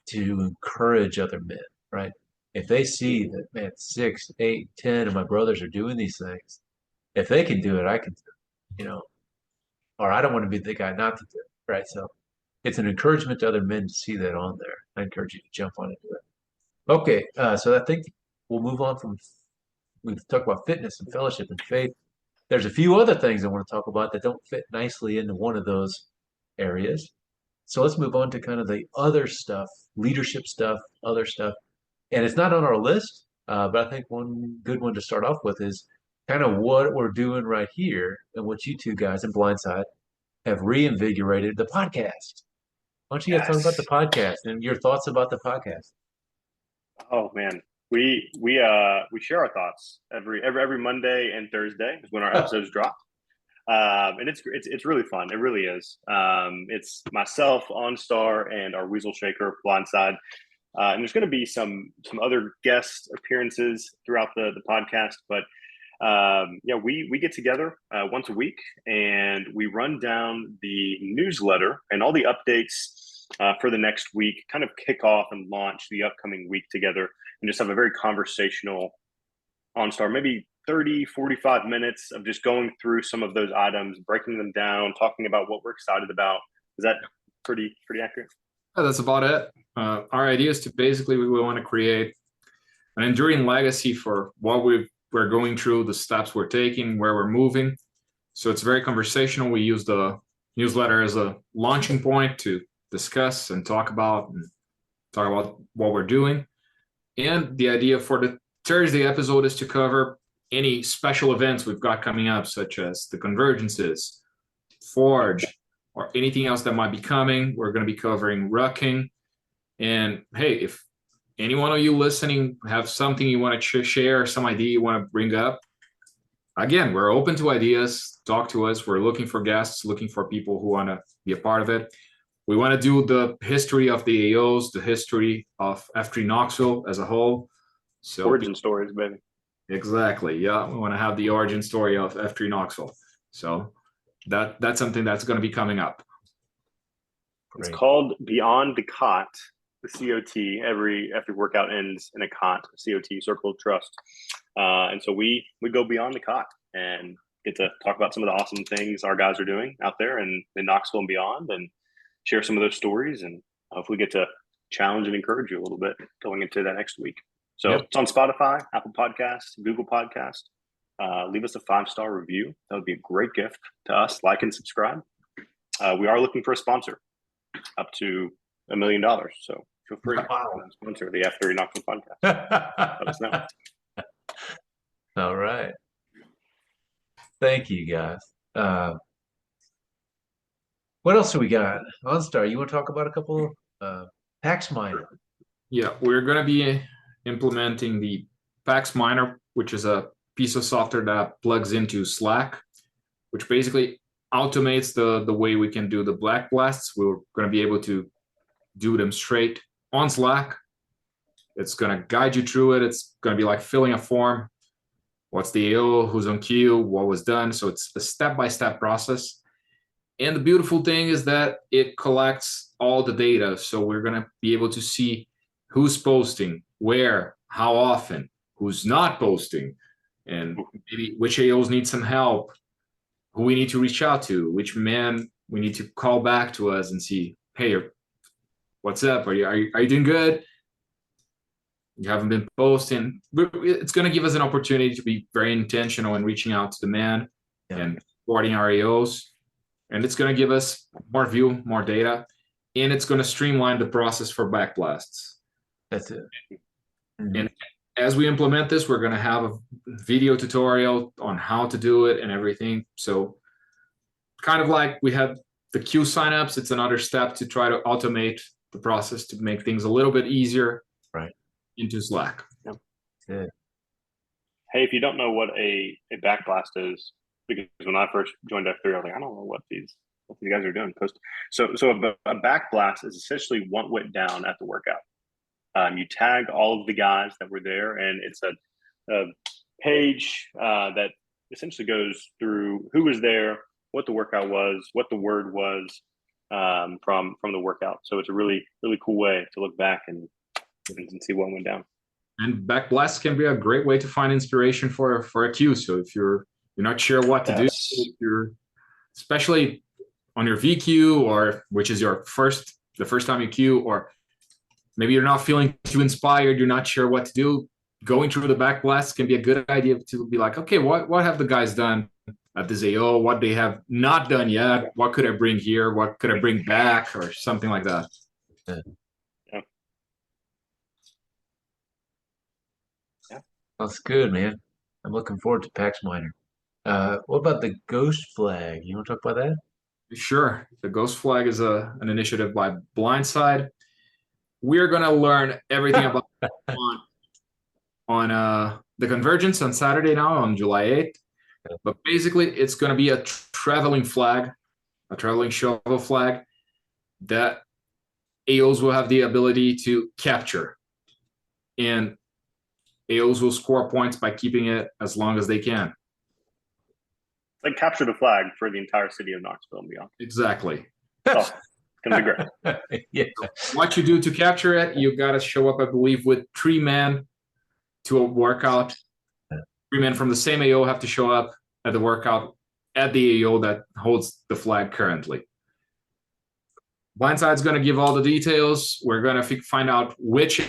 to encourage other men, right? If they see that, man, 6, 8, 10 of my brothers are doing these things, if they can do it, I can do it, or I don't want to be the guy not to do it, right? So it's an encouragement to other men to see that on there. I encourage you to jump on and do it. Okay, so I think we'll move on we've talked about fitness and fellowship and faith. There's a few other things I want to talk about that don't fit nicely into one of those areas. So let's move on to kind of the other stuff, leadership stuff, other stuff. And it's not on our list, but I think one good one to start off with is kind of what we're doing right here and what you two guys in Blindside have reinvigorated the podcast. Why don't you guys talk about the podcast and your thoughts about the podcast? Oh man, we share our thoughts every Monday and Thursday is when our episodes drop, and it's really fun. It really is. It's myself, OnStar, and our Weasel Shaker, Blindside, and there's going to be some other guest appearances throughout the podcast. But we get together once a week and we run down the newsletter and all the updates for the next week, kind of kick off and launch the upcoming week together, and just have a very conversational OnStar, maybe 30, 45 minutes of just going through some of those items, breaking them down, talking about what we're excited about. Is that pretty accurate? Yeah, that's about it. Our idea is to basically, we want to create an enduring legacy for what we're going through, the steps we're taking, where we're moving. So it's very conversational. We use the newsletter as a launching point to discuss and talk about what we're doing. And the idea for the Thursday episode is to cover any special events we've got coming up, such as the Convergences, Forge, or anything else that might be coming. We're going to be covering rucking. And hey, if any one of you listening have something you want to share, some idea you want to bring up, again, we're open to ideas. Talk to us. We're looking for guests, looking for people who want to be a part of it. We want to do the history of the AOs, the history of F3 Knoxville as a whole. So Origin stories, baby. Exactly. Yeah, we want to have the origin story of F3 Knoxville. So that's something that's going to be coming up. It's called Beyond the Cot, the COT. Every workout ends in a cot, COT, Circle of Trust. And so we go beyond the cot and get to talk about some of the awesome things our guys are doing out there in Knoxville and beyond, and share some of those stories, and hopefully get to challenge and encourage you a little bit going into that next week. So It's on Spotify, Apple Podcasts, Google Podcasts. Leave us a 5-star review. That would be a great gift to us. Like and subscribe. We are looking for a sponsor up to $1 million. So feel free to sponsor the F3 Knoxville podcast. Let us know. All right. Thank you, guys. What else do we got? OnStar, you want to talk about a couple of PAX Miner? Yeah, we're going to be implementing the PAX Miner, which is a piece of software that plugs into Slack, which basically automates the way we can do the black blasts. We're going to be able to do them straight on Slack. It's going to guide you through it. It's going to be like filling a form. What's the AO, who's on queue, what was done. So it's a step-by-step process. And the beautiful thing is that it collects all the data. So we're going to be able to see who's posting, where, how often, who's not posting, and maybe which AOs need some help, who we need to reach out to, which man we need to call back to us and see, hey, what's up? Are you doing good? You haven't been posting. It's going to give us an opportunity to be very intentional in reaching out to the man and supporting our AOs. And it's going to give us more view, more data, and it's going to streamline the process for backblasts. That's it. And as we implement this, we're going to have a video tutorial on how to do it and everything. So kind of like we had the queue signups, it's another step to try to automate the process to make things a little bit easier into Slack. Yep. Good. Hey, if you don't know what a backblast is, because when I first joined F3, I was like, I don't know what these guys are doing. So a backblast is essentially what went down at the workout. You tag all of the guys that were there, and it's a page that essentially goes through who was there, what the workout was, what the word was from the workout. So it's a really, really cool way to look back and see what went down. And backblasts can be a great way to find inspiration for a queue. So if you're not sure what to do, if you're especially on your VQ, or which is the first time you queue, or maybe you're not feeling too inspired, you're not sure what to do, going through the backblasts can be a good idea to be like, okay, what have the guys done at this AO? What they have not done yet? What could I bring here? What could I bring back, or something like that? That's good, man. I'm looking forward to PAX Miner. What about the Ghost Flag? You want to talk about that? Sure. The Ghost Flag is an initiative by Blindside. We're going to learn everything about on the Convergence on Saturday now, on July 8th. But basically, it's going to be a traveling flag, a traveling shovel flag that AOs will have the ability to capture. And AOs will score points by keeping it as long as they can. Like capture the flag for the entire city of Knoxville and beyond. Exactly. Oh, it's going to be great. Yeah. So what you do to capture it, you got to show up, I believe, with 3 men to a workout. 3 men from the same AO have to show up at the workout at the AO that holds the flag currently. Blindside's going to give all the details. We're going to find out which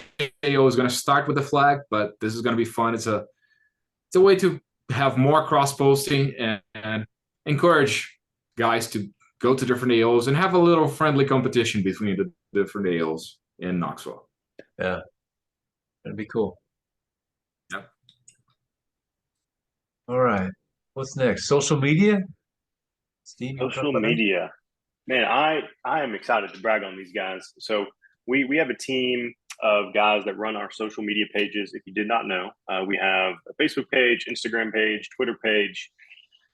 AO is going to start with the flag, but this is going to be fun. It's a way to have more cross-posting and encourage guys to go to different AOs and have a little friendly competition between the different AOs in Knoxville. Yeah, that'd be cool. Yep. All right. What's next? Social media? Steve, social media. Man, I am excited to brag on these guys. So we have a team of guys that run our social media pages. If you did not know, we have a Facebook page, Instagram page, Twitter page,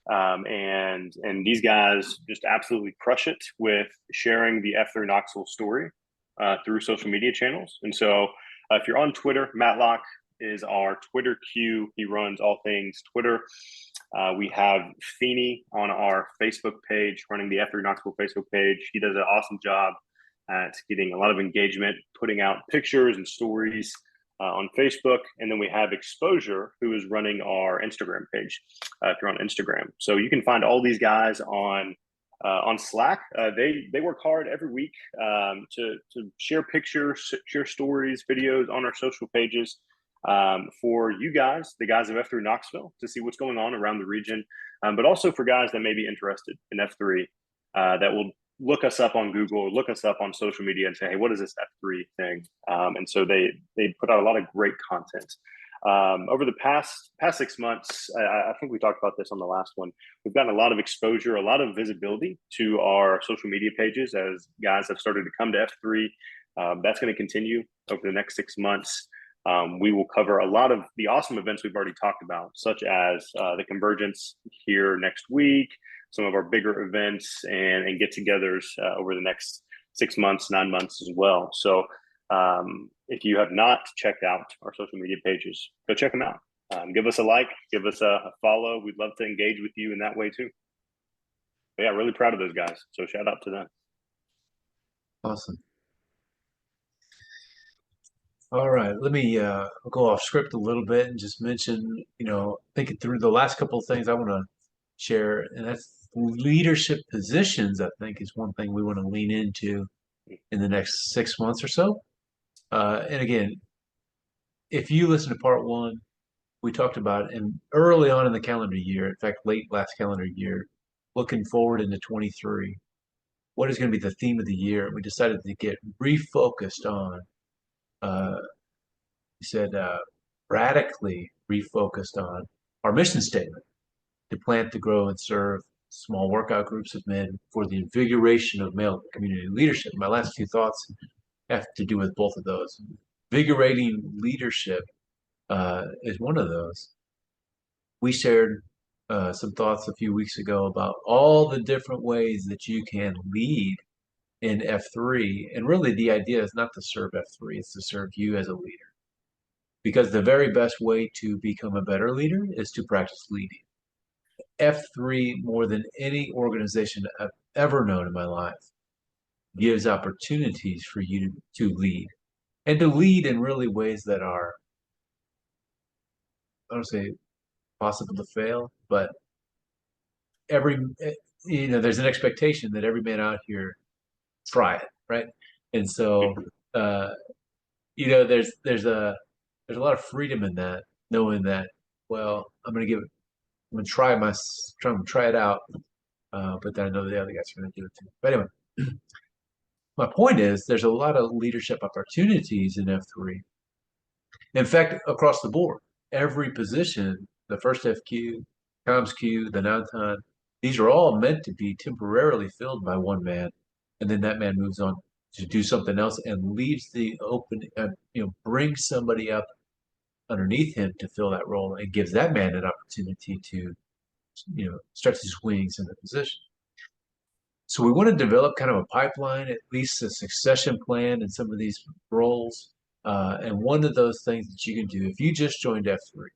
and these guys just absolutely crush it with sharing the F3 Knoxville story through social media channels. And so if you're on Twitter, Matlock is our Twitter Q. He runs all things Twitter. We have Feeney on our Facebook page, running the F3 Knoxville Facebook page. He does an awesome job at getting a lot of engagement, putting out pictures and stories on Facebook. And then we have Exposure, who is running our Instagram page, if you're on Instagram. So you can find all these guys on Slack. They work hard every week to share pictures, share stories, videos on our social pages for you guys, the guys of F3 Knoxville, to see what's going on around the region, but also for guys that may be interested in F3 that will look us up on Google, look us up on social media and say, hey, what is this F3 thing? And so they put out a lot of great content. Over the past 6 months, I think we talked about this on the last one. We've gotten a lot of exposure, a lot of visibility to our social media pages as guys have started to come to F3. That's going to continue over the next 6 months. We will cover a lot of the awesome events we've already talked about, such as the Convergence here next week, some of our bigger events and get-togethers over the next 6 months, 9 months as well. So if you have not checked out our social media pages, go check them out. Give us a like, give us a follow. We'd love to engage with you in that way too. But yeah, really proud of those guys. So shout out to them. Awesome. All right, let me go off script a little bit and just mention, thinking through the last couple of things I want to share, and that's leadership positions. I think is one thing we want to lean into in the next 6 months or so. And again, if you listen to part one, we talked about, and early on in the calendar year, in fact, late last calendar year, looking forward into 23, what is going to be the theme of the year? And we decided to get refocused on, we said, radically refocused on our mission statement: to plant, to grow, and serve small workout groups of men for the invigoration of male community leadership. My last two thoughts have to do with both of those. Invigorating leadership is one of those. We shared some thoughts a few weeks ago about all the different ways that you can lead in F3. And really the idea is not to serve F3, it's to serve you as a leader. Because the very best way to become a better leader is to practice leading. F3, more than any organization I've ever known in my life, gives opportunities for you to lead, and to lead in really ways that are, I don't say possible to fail, but there's an expectation that every man out here try it, right? And so, there's a lot of freedom in that, knowing that, well, I'm going to try it out, but then I know the other guys are going to do it too. But anyway, my point is there's a lot of leadership opportunities in F3. In fact, across the board, every position, the first FQ, comms Q, the non-time, these are all meant to be temporarily filled by one man, and then that man moves on to do something else and leaves the open, brings somebody up underneath him to fill that role and gives that man an opportunity to, stretch his wings in the position. So we want to develop kind of a pipeline, at least a succession plan in some of these roles. And one of those things that you can do, if you just joined F3,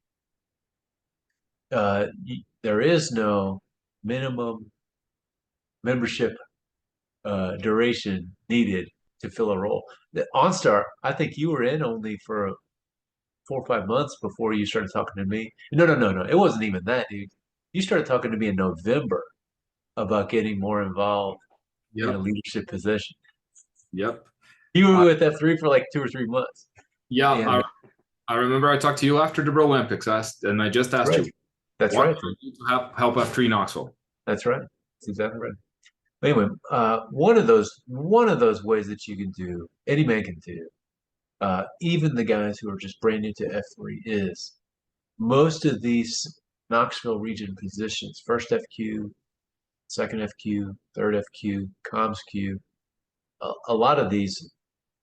there is no minimum membership duration needed to fill a role. The OnStar, I think you were in only for 4 or 5 months before you started talking to me. No. It wasn't even that, dude. You started talking to me in November about getting more involved in a leadership position. Yep. You were with F3 for like 2 or 3 months. Yeah. And I remember I talked to you after the Olympics, and I just asked you. That's right. To help F3 Knoxville. That's right. That's exactly right. Anyway, one of those ways that you can do, any man can do, even the guys who are just brand new to F3, is most of these Knoxville region positions, first FQ, second FQ, third FQ, comms Q, a lot of these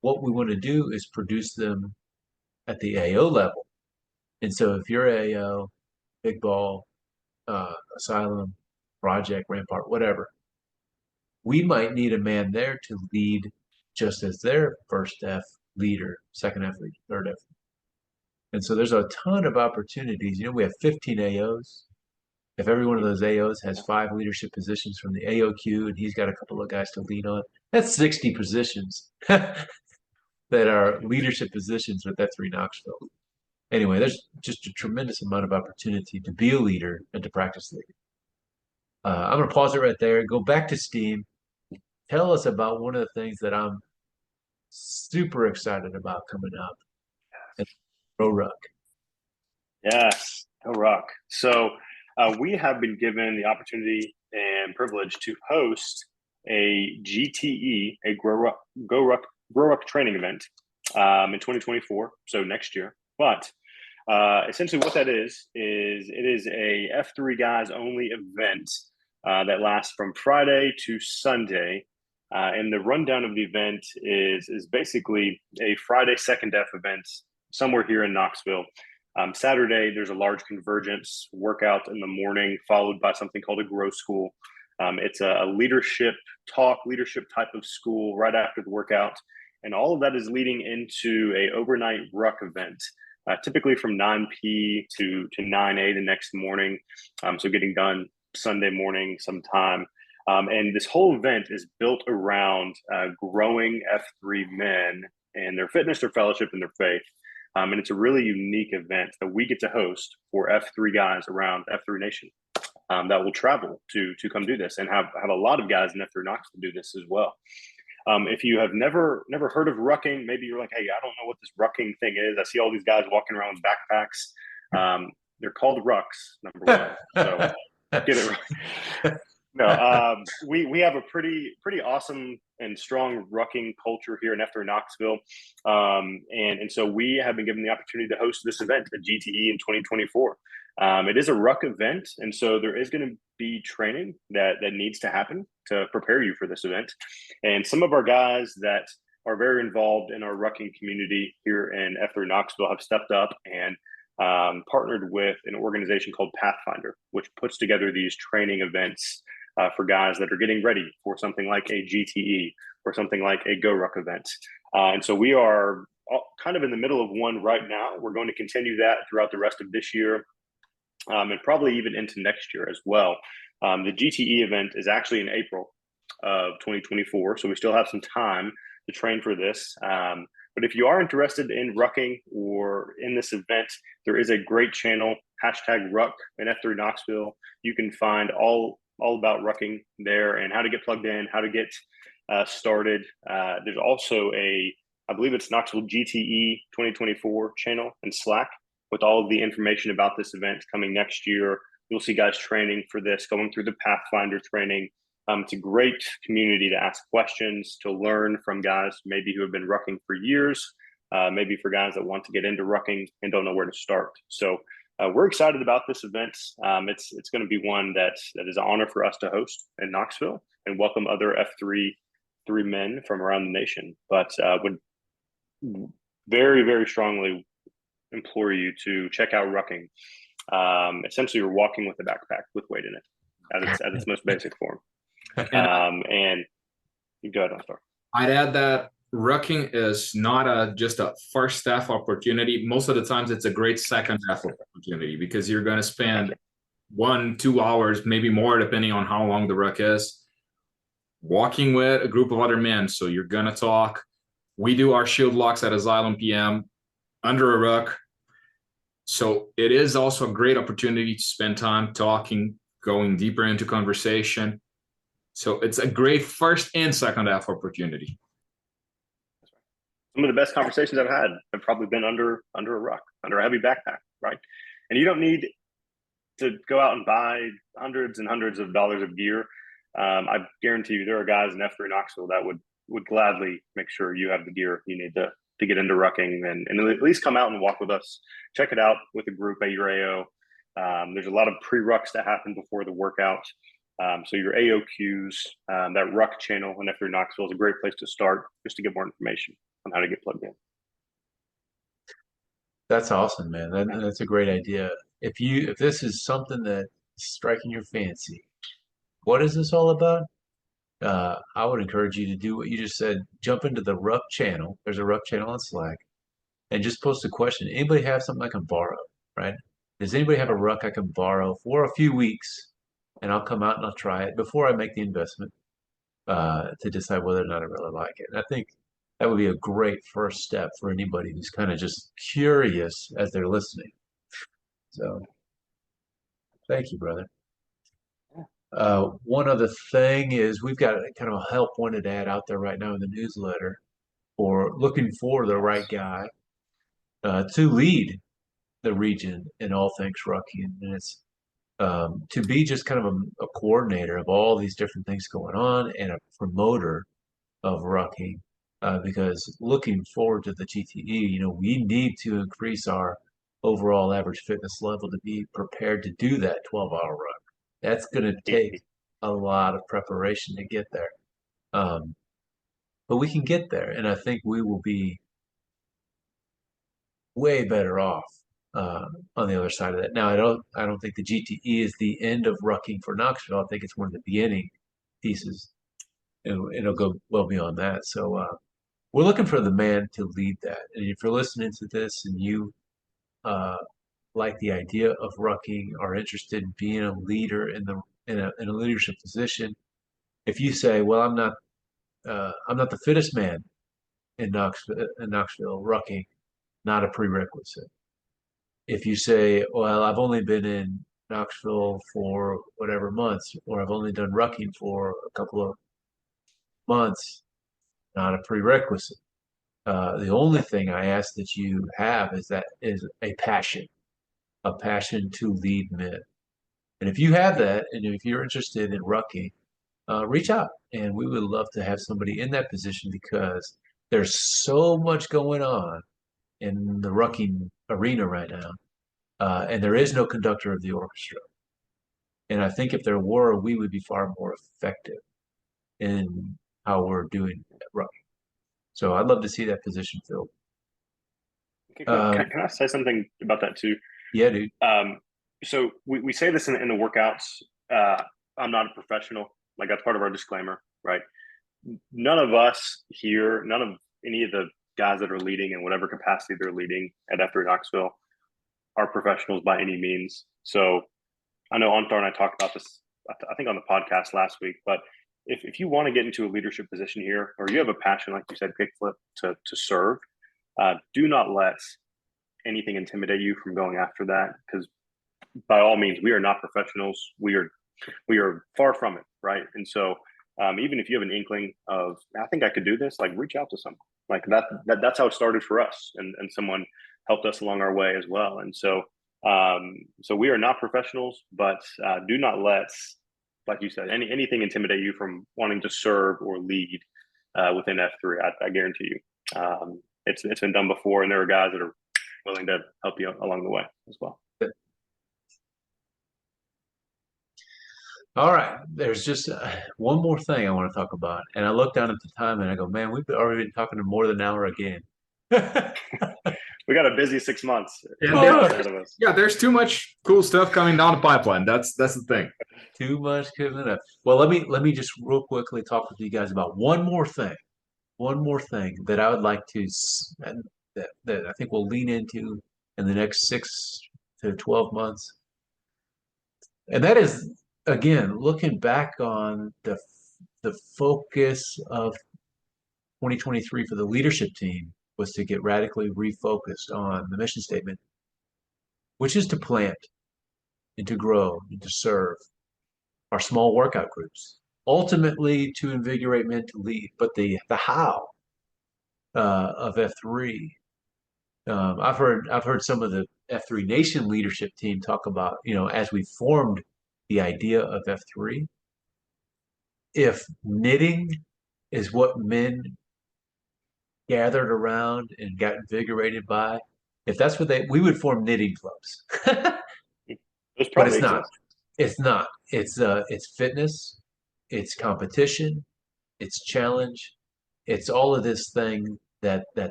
what we want to do is produce them at the AO level. And so if you're AO, Big Ball, Asylum, Project, Rampart, whatever, we might need a man there to lead just as their first F leader, second F leader, third F. And so there's a ton of opportunities. We have 15 AOs. If every one of those AOs has 5 leadership positions from the AOQ and he's got a couple of guys to lead on, that's 60 positions that are leadership positions with F3 Knoxville. Anyway, there's just a tremendous amount of opportunity to be a leader and to practice leading. I'm going to pause it right there. Go back to Steam. Tell us about one of the things that I'm super excited about coming up. Pro Ruck. Yes, go Ruck. So we have been given the opportunity and privilege to host a GTE, a Grow Ruck training event in 2024, so next year. But essentially what that is it is a F3 guys only event that lasts from Friday to Sunday. And the rundown of the event is basically a Friday second F event somewhere here in Knoxville. Saturday, there's a large convergence workout in the morning, followed by something called a grow school. It's a leadership type of school right after the workout. And all of that is leading into a overnight ruck event, typically from 9 p to 9 a the next morning. So getting done Sunday morning sometime. And this whole event is built around growing F3 men and their fitness, their fellowship, and their faith. And it's a really unique event that we get to host for F3 guys around F3 Nation that will travel to come do this, and have a lot of guys in F3 Knoxville do this as well. If you have never heard of rucking, maybe you're like, hey, I don't know what this rucking thing is. I see all these guys walking around with backpacks. They're called rucks, number one. So get it right. No, we have a pretty awesome and strong rucking culture here in F3 Knoxville, and so we have been given the opportunity to host this event at GTE in 2024. It is a ruck event, and so there is going to be training that needs to happen to prepare you for this event. And some of our guys that are very involved in our rucking community here in F3 Knoxville have stepped up and partnered with an organization called Pathfinder, which puts together these training events for guys that are getting ready for something like a GTE or something like a Go Ruck event. And so we are kind of in the middle of one right now. We're going to continue that throughout the rest of this year and probably even into next year as well. The GTE event is actually in April of 2024, so we still have some time to train for this. But if you are interested in rucking or in this event, there is a great channel, #Ruck in F3 Knoxville. You can find all about rucking there and how to get plugged in, how to get started. There's also I believe it's Knoxville GTE 2024 channel and Slack with all of the information about this event coming next year. You'll see guys training for this, going through the Pathfinder training. It's a great community to ask questions, to learn from guys maybe who have been rucking for years, maybe for guys that want to get into rucking and don't know where to start. So we're excited about this event. It's going to be one that is an honor for us to host in Knoxville and welcome other F3 men from around the nation. But would very, very strongly implore you to check out rucking. Essentially, you're walking with a backpack with weight in it at its most basic form. And you go ahead, I'm sorry. I'd add that rucking is not just a first staff opportunity. Most of the times it's a great second staff opportunity because you're going to spend 1-2 hours, maybe more, depending on how long the ruck is, walking with a group of other men. So you're going to talk. We do our shield locks at Asylum PM under a ruck. So it is also a great opportunity to spend time talking, going deeper into conversation. So it's a great first and second half opportunity. Some of the best conversations I've had have probably been under a ruck, under a heavy backpack, right? And you don't need to go out and buy hundreds and hundreds of dollars of gear. I guarantee you there are guys in F3 Knoxville that would gladly make sure you have the gear you need to get into rucking and at least come out and walk with us. Check it out with a group at your AO. There's a lot of pre-rucks that happen before the workout. So your AOQs, that ruck channel in F3 Knoxville is a great place to start just to get more information on how to get plugged in. That's awesome, man. That's a great idea. If this is something that's striking your fancy, what is this all about? I would encourage you to do what you just said. Jump into the Ruck channel. There's a Ruck channel on Slack, and just post a question. Anybody have something I can borrow? Right? Does anybody have a Ruck I can borrow for a few weeks? And I'll come out and I'll try it before I make the investment to decide whether or not I really like it. And I think that would be a great first step for anybody who's kind of just curious as they're listening. So, thank you, brother. One other thing is we've got kind of a help wanted ad out there right now in the newsletter for looking for the right guy to lead the region in all things rucking. And it's to be just kind of a coordinator of all these different things going on and a promoter of rucking. Because looking forward to the GTE, we need to increase our overall average fitness level to be prepared to do that 12-hour ruck. That's going to take a lot of preparation to get there. But we can get there, and I think we will be way better off on the other side of that. Now, I don't think the GTE is the end of rucking for Knoxville. I think it's one of the beginning pieces. It'll go well beyond that. So we're looking for the man to lead that. And if you're listening to this and you like the idea of rucking, are interested in being a leader in a leadership position, if you say, "Well, I'm not the fittest man in Knoxville, rucking," not a prerequisite. If you say, "Well, I've only been in Knoxville for whatever months, or I've only done rucking for a couple of months," not a prerequisite. The only thing I ask that you have is a passion to lead men. And if you have that, and if you're interested in rucking, reach out, and we would love to have somebody in that position because there's so much going on in the rucking arena right now, and there is no conductor of the orchestra. And I think if there were, we would be far more effective in how we're doing rucking. So I'd love to see that position filled. Okay, cool. Can I say something about that too? Yeah, dude. So we say this in the workouts. I'm not a professional. Like, that's part of our disclaimer, right? None of us here, none of any of the guys that are leading in whatever capacity they're leading at F3 Knoxville are professionals by any means. So I know Antar and I talked about this, I think on the podcast last week, but if you want to get into a leadership position here, or you have a passion, like you said, kickflip, to serve, do not let anything intimidate you from going after that, because by all means, we are not professionals. We are far from it, right? And so even if you have an inkling of, I think I could do this, like, reach out to someone. Like that's how it started for us, and someone helped us along our way as well. And so so we are not professionals, but do not let, like you said, anything intimidate you from wanting to serve or lead within F3. I guarantee you, it's been done before, and there are guys that are willing to help you along the way as well. All right, there's just one more thing I want to talk about, and I look down at the time and I go, "Man, we've already been talking to more than an hour again." We got a busy 6 months ahead of us. Yeah, there's too much cool stuff coming down the pipeline. That's the thing. Too much coming up. Well, let me just real quickly talk with you guys about one more thing that I would like to that I think we'll lean into in the next 6 to 12 months, and that is, again, looking back on the focus of 2023 for the leadership team was to get radically refocused on the mission statement, which is to plant and to grow and to serve our small workout groups, ultimately to invigorate men to lead. But the how of F3, I've heard some of the F3 Nation leadership team talk about, as we formed the idea of F3, if knitting is what men gathered around and got invigorated by, if that's what we would form knitting clubs. But it's not. It's not. It's fitness, it's competition, it's challenge, it's all of this thing that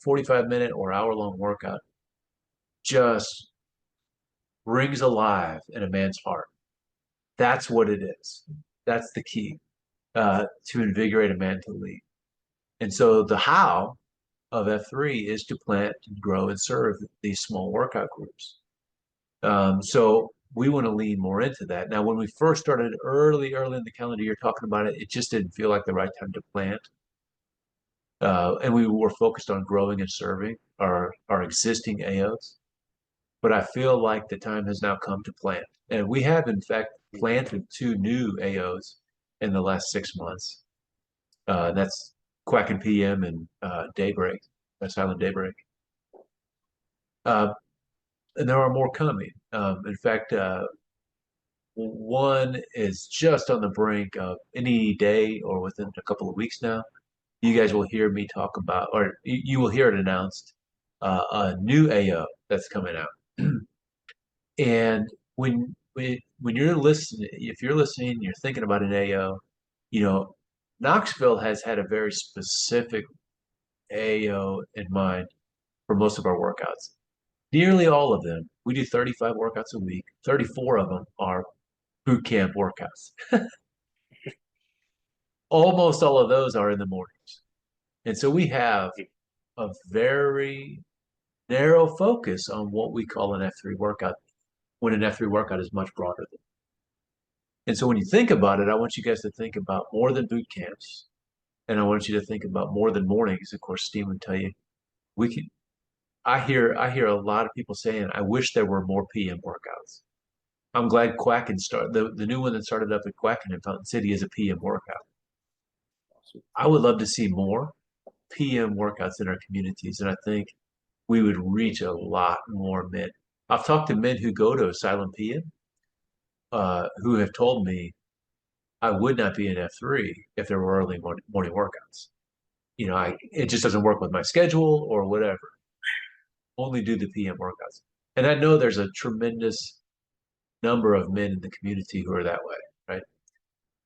45-minute or hour-long workout just brings alive in a man's heart. That's what it is. That's the key to invigorate a man to lead. And so the how of F3 is to plant and grow and serve these small workout groups. So we want to lean more into that. Now, when we first started early in the calendar year talking about it, it just didn't feel like the right time to plant. And we were focused on growing and serving our existing AOs. But I feel like the time has now come to plant. And we have, in fact, planted 2 new AOs in the last 6 months. That's Quack and PM and Daybreak, Silent Daybreak. And there are more coming. In fact, one is just on the brink of any day or within a couple of weeks now. You guys will hear me talk about, or you will hear it announced, a new AO that's coming out. And when you're listening, if you're listening, you're thinking about an AO, you know, Knoxville has had a very specific AO in mind for most of our workouts. Nearly all of them, we do 35 workouts a week. 34 of them are boot camp workouts. Almost all of those are in the mornings. And so we have a very narrow focus on what we call an F3 workout, when an F3 workout is much broader than. And so when you think about it, I want you guys to think about more than boot camps. And I want you to think about more than mornings. Of course, Steve would tell you, we can. I hear a lot of people saying, I wish there were more PM workouts. I'm glad Quackin started, the new one that started up at Quackin in Fountain City is a PM workout. I would love to see more PM workouts in our communities, and I think we would reach a lot more men. I've talked to men who go to Silent PM, who have told me I would not be in F3 if there were early morning workouts. You know, it just doesn't work with my schedule or whatever. Only do the PM workouts. And I know there's a tremendous number of men in the community who are that way, right?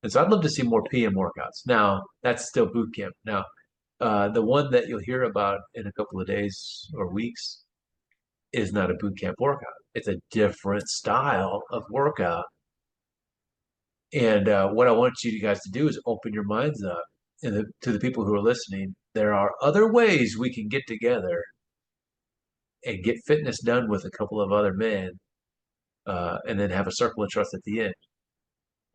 And so I'd love to see more PM workouts. Now, that's still boot camp. Now, the one that you'll hear about in a couple of days or weeks is not a boot camp workout. It's a different style of workout. And what I want you guys to do is open your minds up to the people who are listening. There are other ways we can get together and get fitness done with a couple of other men, and then have a circle of trust at the end.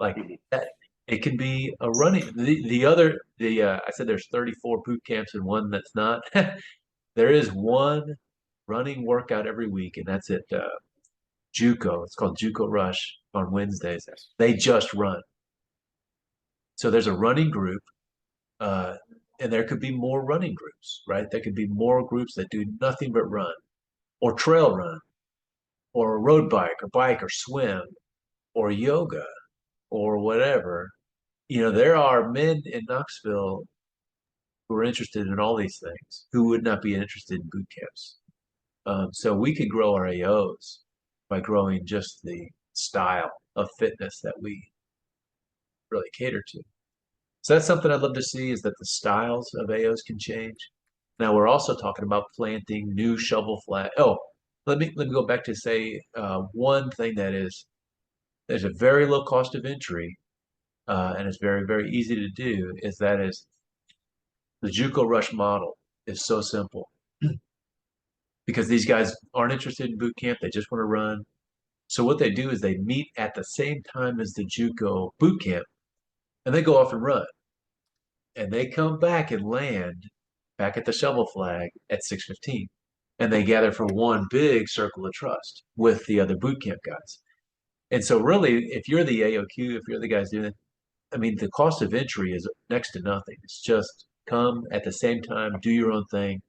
Like that, it can be a running. I said there's 34 boot camps and one that's not. There is one running workout every week, and that's at JUCO. It's called JUCO Rush on Wednesdays. They just run. So there's a running group, and there could be more running groups, right? There could be more groups that do nothing but run, or trail run, or road bike, or swim, or yoga, or whatever. You know, there are men in Knoxville who are interested in all these things who would not be interested in boot camps. So we could grow our AOs by growing just the style of fitness that we really cater to. So that's something I'd love to see, is that the styles of AOs can change. Now we're also talking about planting new shovel flag. Oh, let me go back to say one thing that is, there's a very low cost of entry, and it's very, very easy to do, is the JUCO Rush model is so simple. Because these guys aren't interested in boot camp, they just want to run. So what they do is they meet at the same time as the JUCO boot camp, and they go off and run. And they come back and land back at the shovel flag at 6:15. And they gather for one big circle of trust with the other boot camp guys. And so really, if you're the AOQ, if you're the guys doing it, I mean, the cost of entry is next to nothing. It's just come at the same time, do your own thing,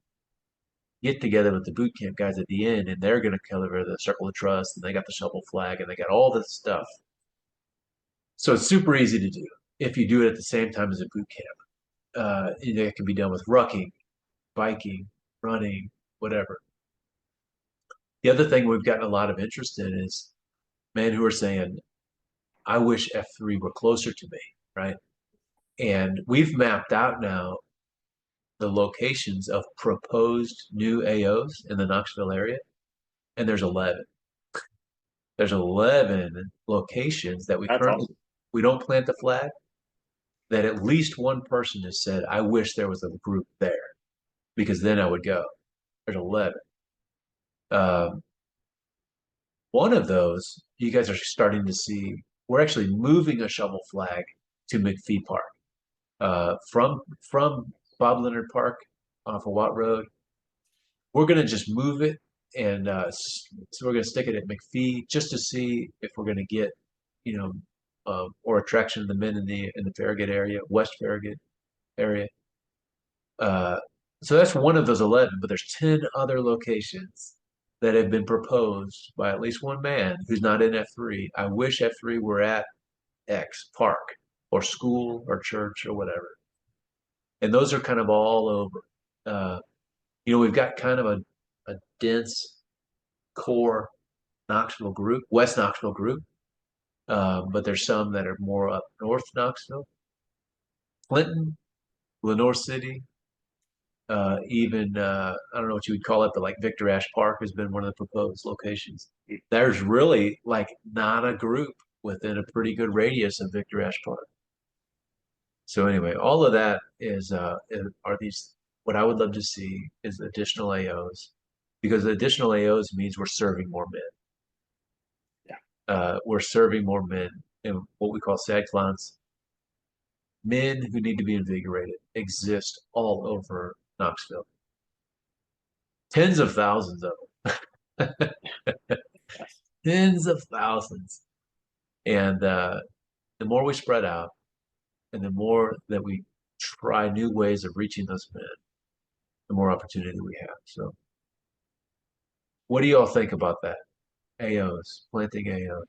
get together with the boot camp guys at the end, and they're going to cover the circle of trust, and they got the shovel flag, and they got all this stuff. So it's super easy to do if you do it at the same time as a boot camp. It can be done with rucking, biking, running, whatever. The other thing we've gotten a lot of interest in is men who are saying, I wish F3 were closer to me, right? And we've mapped out now the locations of proposed new AOs in the Knoxville area, and there's 11. There's 11 locations that That's awesome. we don't plant the flag, that at least one person has said, I wish there was a group there, because then I would go. There's 11. One of those, you guys are starting to see, we're actually moving a shovel flag to McPhee Park. From Bob Leonard Park off of Watt Road. We're going to just move it, and so we're going to stick it at McPhee just to see if we're going to get, or attraction of the men in the Farragut area, West Farragut area. So that's one of those 11, but there's 10 other locations that have been proposed by at least one man who's not in F3. I wish F3 were at X park or school or church or whatever. And those are kind of all over. We've got kind of a dense core Knoxville group, West Knoxville group, but there's some that are more up north Knoxville, Clinton, Lenore City, even I don't know what you would call it, but like Victor Ash Park has been one of the proposed locations. There's really like not a group within a pretty good radius of Victor Ash Park. So anyway, all of that are these, what I would love to see is additional AOs, because additional AOs means we're serving more men. Yeah. We're serving more men in what we call SAG clients. Men who need to be invigorated exist all over Knoxville. Tens of thousands of them. Tens of thousands. And the more we spread out, and the more that we try new ways of reaching those men, the more opportunity we have. So what do you all think about that? AOs, planting AOs.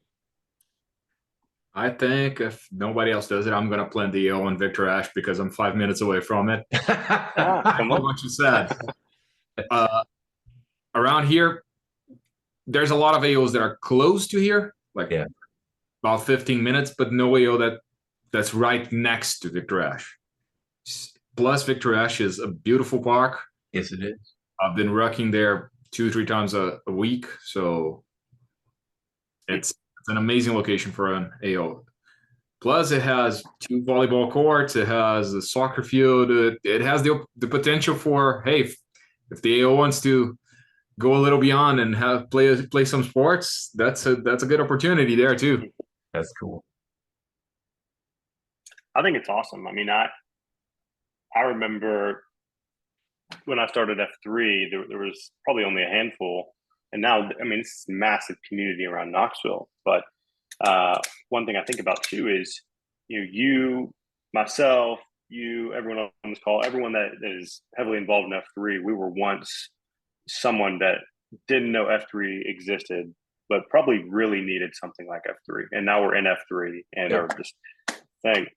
I think if nobody else does it, I'm going to plant the AO on Victor Ash because I'm 5 minutes away from it. I know what you said. Around here, there's a lot of AOs that are close to here, like about 15 minutes, but no AO that's right next to Victor Ash. Plus, Victor Ash is a beautiful park. Yes, it is. I've been working there 2-3 times a week, so it's an amazing location for an AO. Plus, it has 2 volleyball courts. It has a soccer field. It has the potential for, hey, if the AO wants to go a little beyond and play some sports, that's a good opportunity there too. That's cool. I think it's awesome. I mean, I remember when I started F3, there was probably only a handful, and now, I mean, it's a massive community around Knoxville. But one thing I think about too is, you, myself, you, everyone on this call, everyone that is heavily involved in F3, we were once someone that didn't know F3 existed, but probably really needed something like F3. And now we're in F3 and are just, thank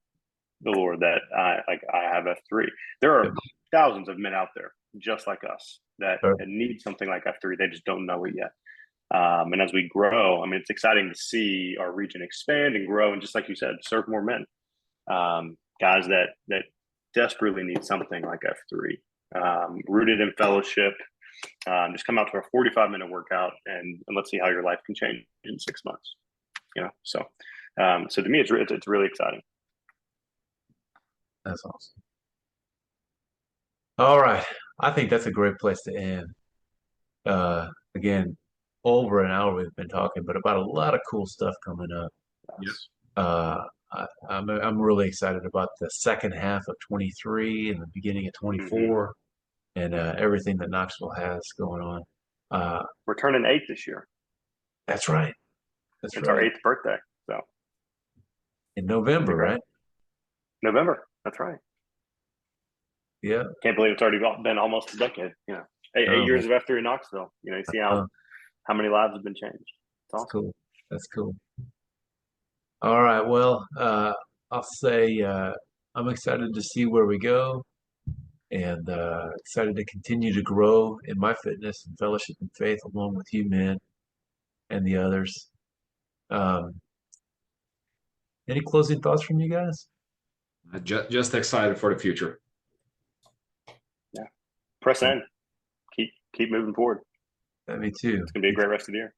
the Lord that I have F3. There are thousands of men out there just like us that need something like F3. They just don't know it yet. And as we grow, I mean, it's exciting to see our region expand and grow. And just like you said, serve more men, guys that desperately need something like F3, rooted in fellowship. Just come out to a 45-minute workout and let's see how your life can change in 6 months. So to me, it's really exciting. That's awesome. All right. I think that's a great place to end. Again, over an hour we've been talking, but about a lot of cool stuff coming up. Yes. I'm really excited about the second half of 23 and the beginning of 24 and everything that Knoxville has going on. We're turning 8 this year. That's right. It's our 8th birthday. So in November, right? November. That's right. Yeah. Can't believe it's already been almost a decade. 8 years of F3 in Knoxville. You see how many lives have been changed. It's awesome. Cool. That's cool. All right. Well, I'll say I'm excited to see where we go, and excited to continue to grow in my fitness and fellowship and faith along with you men and the others. Any closing thoughts from you guys? Just excited for the future. Press in. Keep moving forward. Me too. It's gonna be a great rest of the year.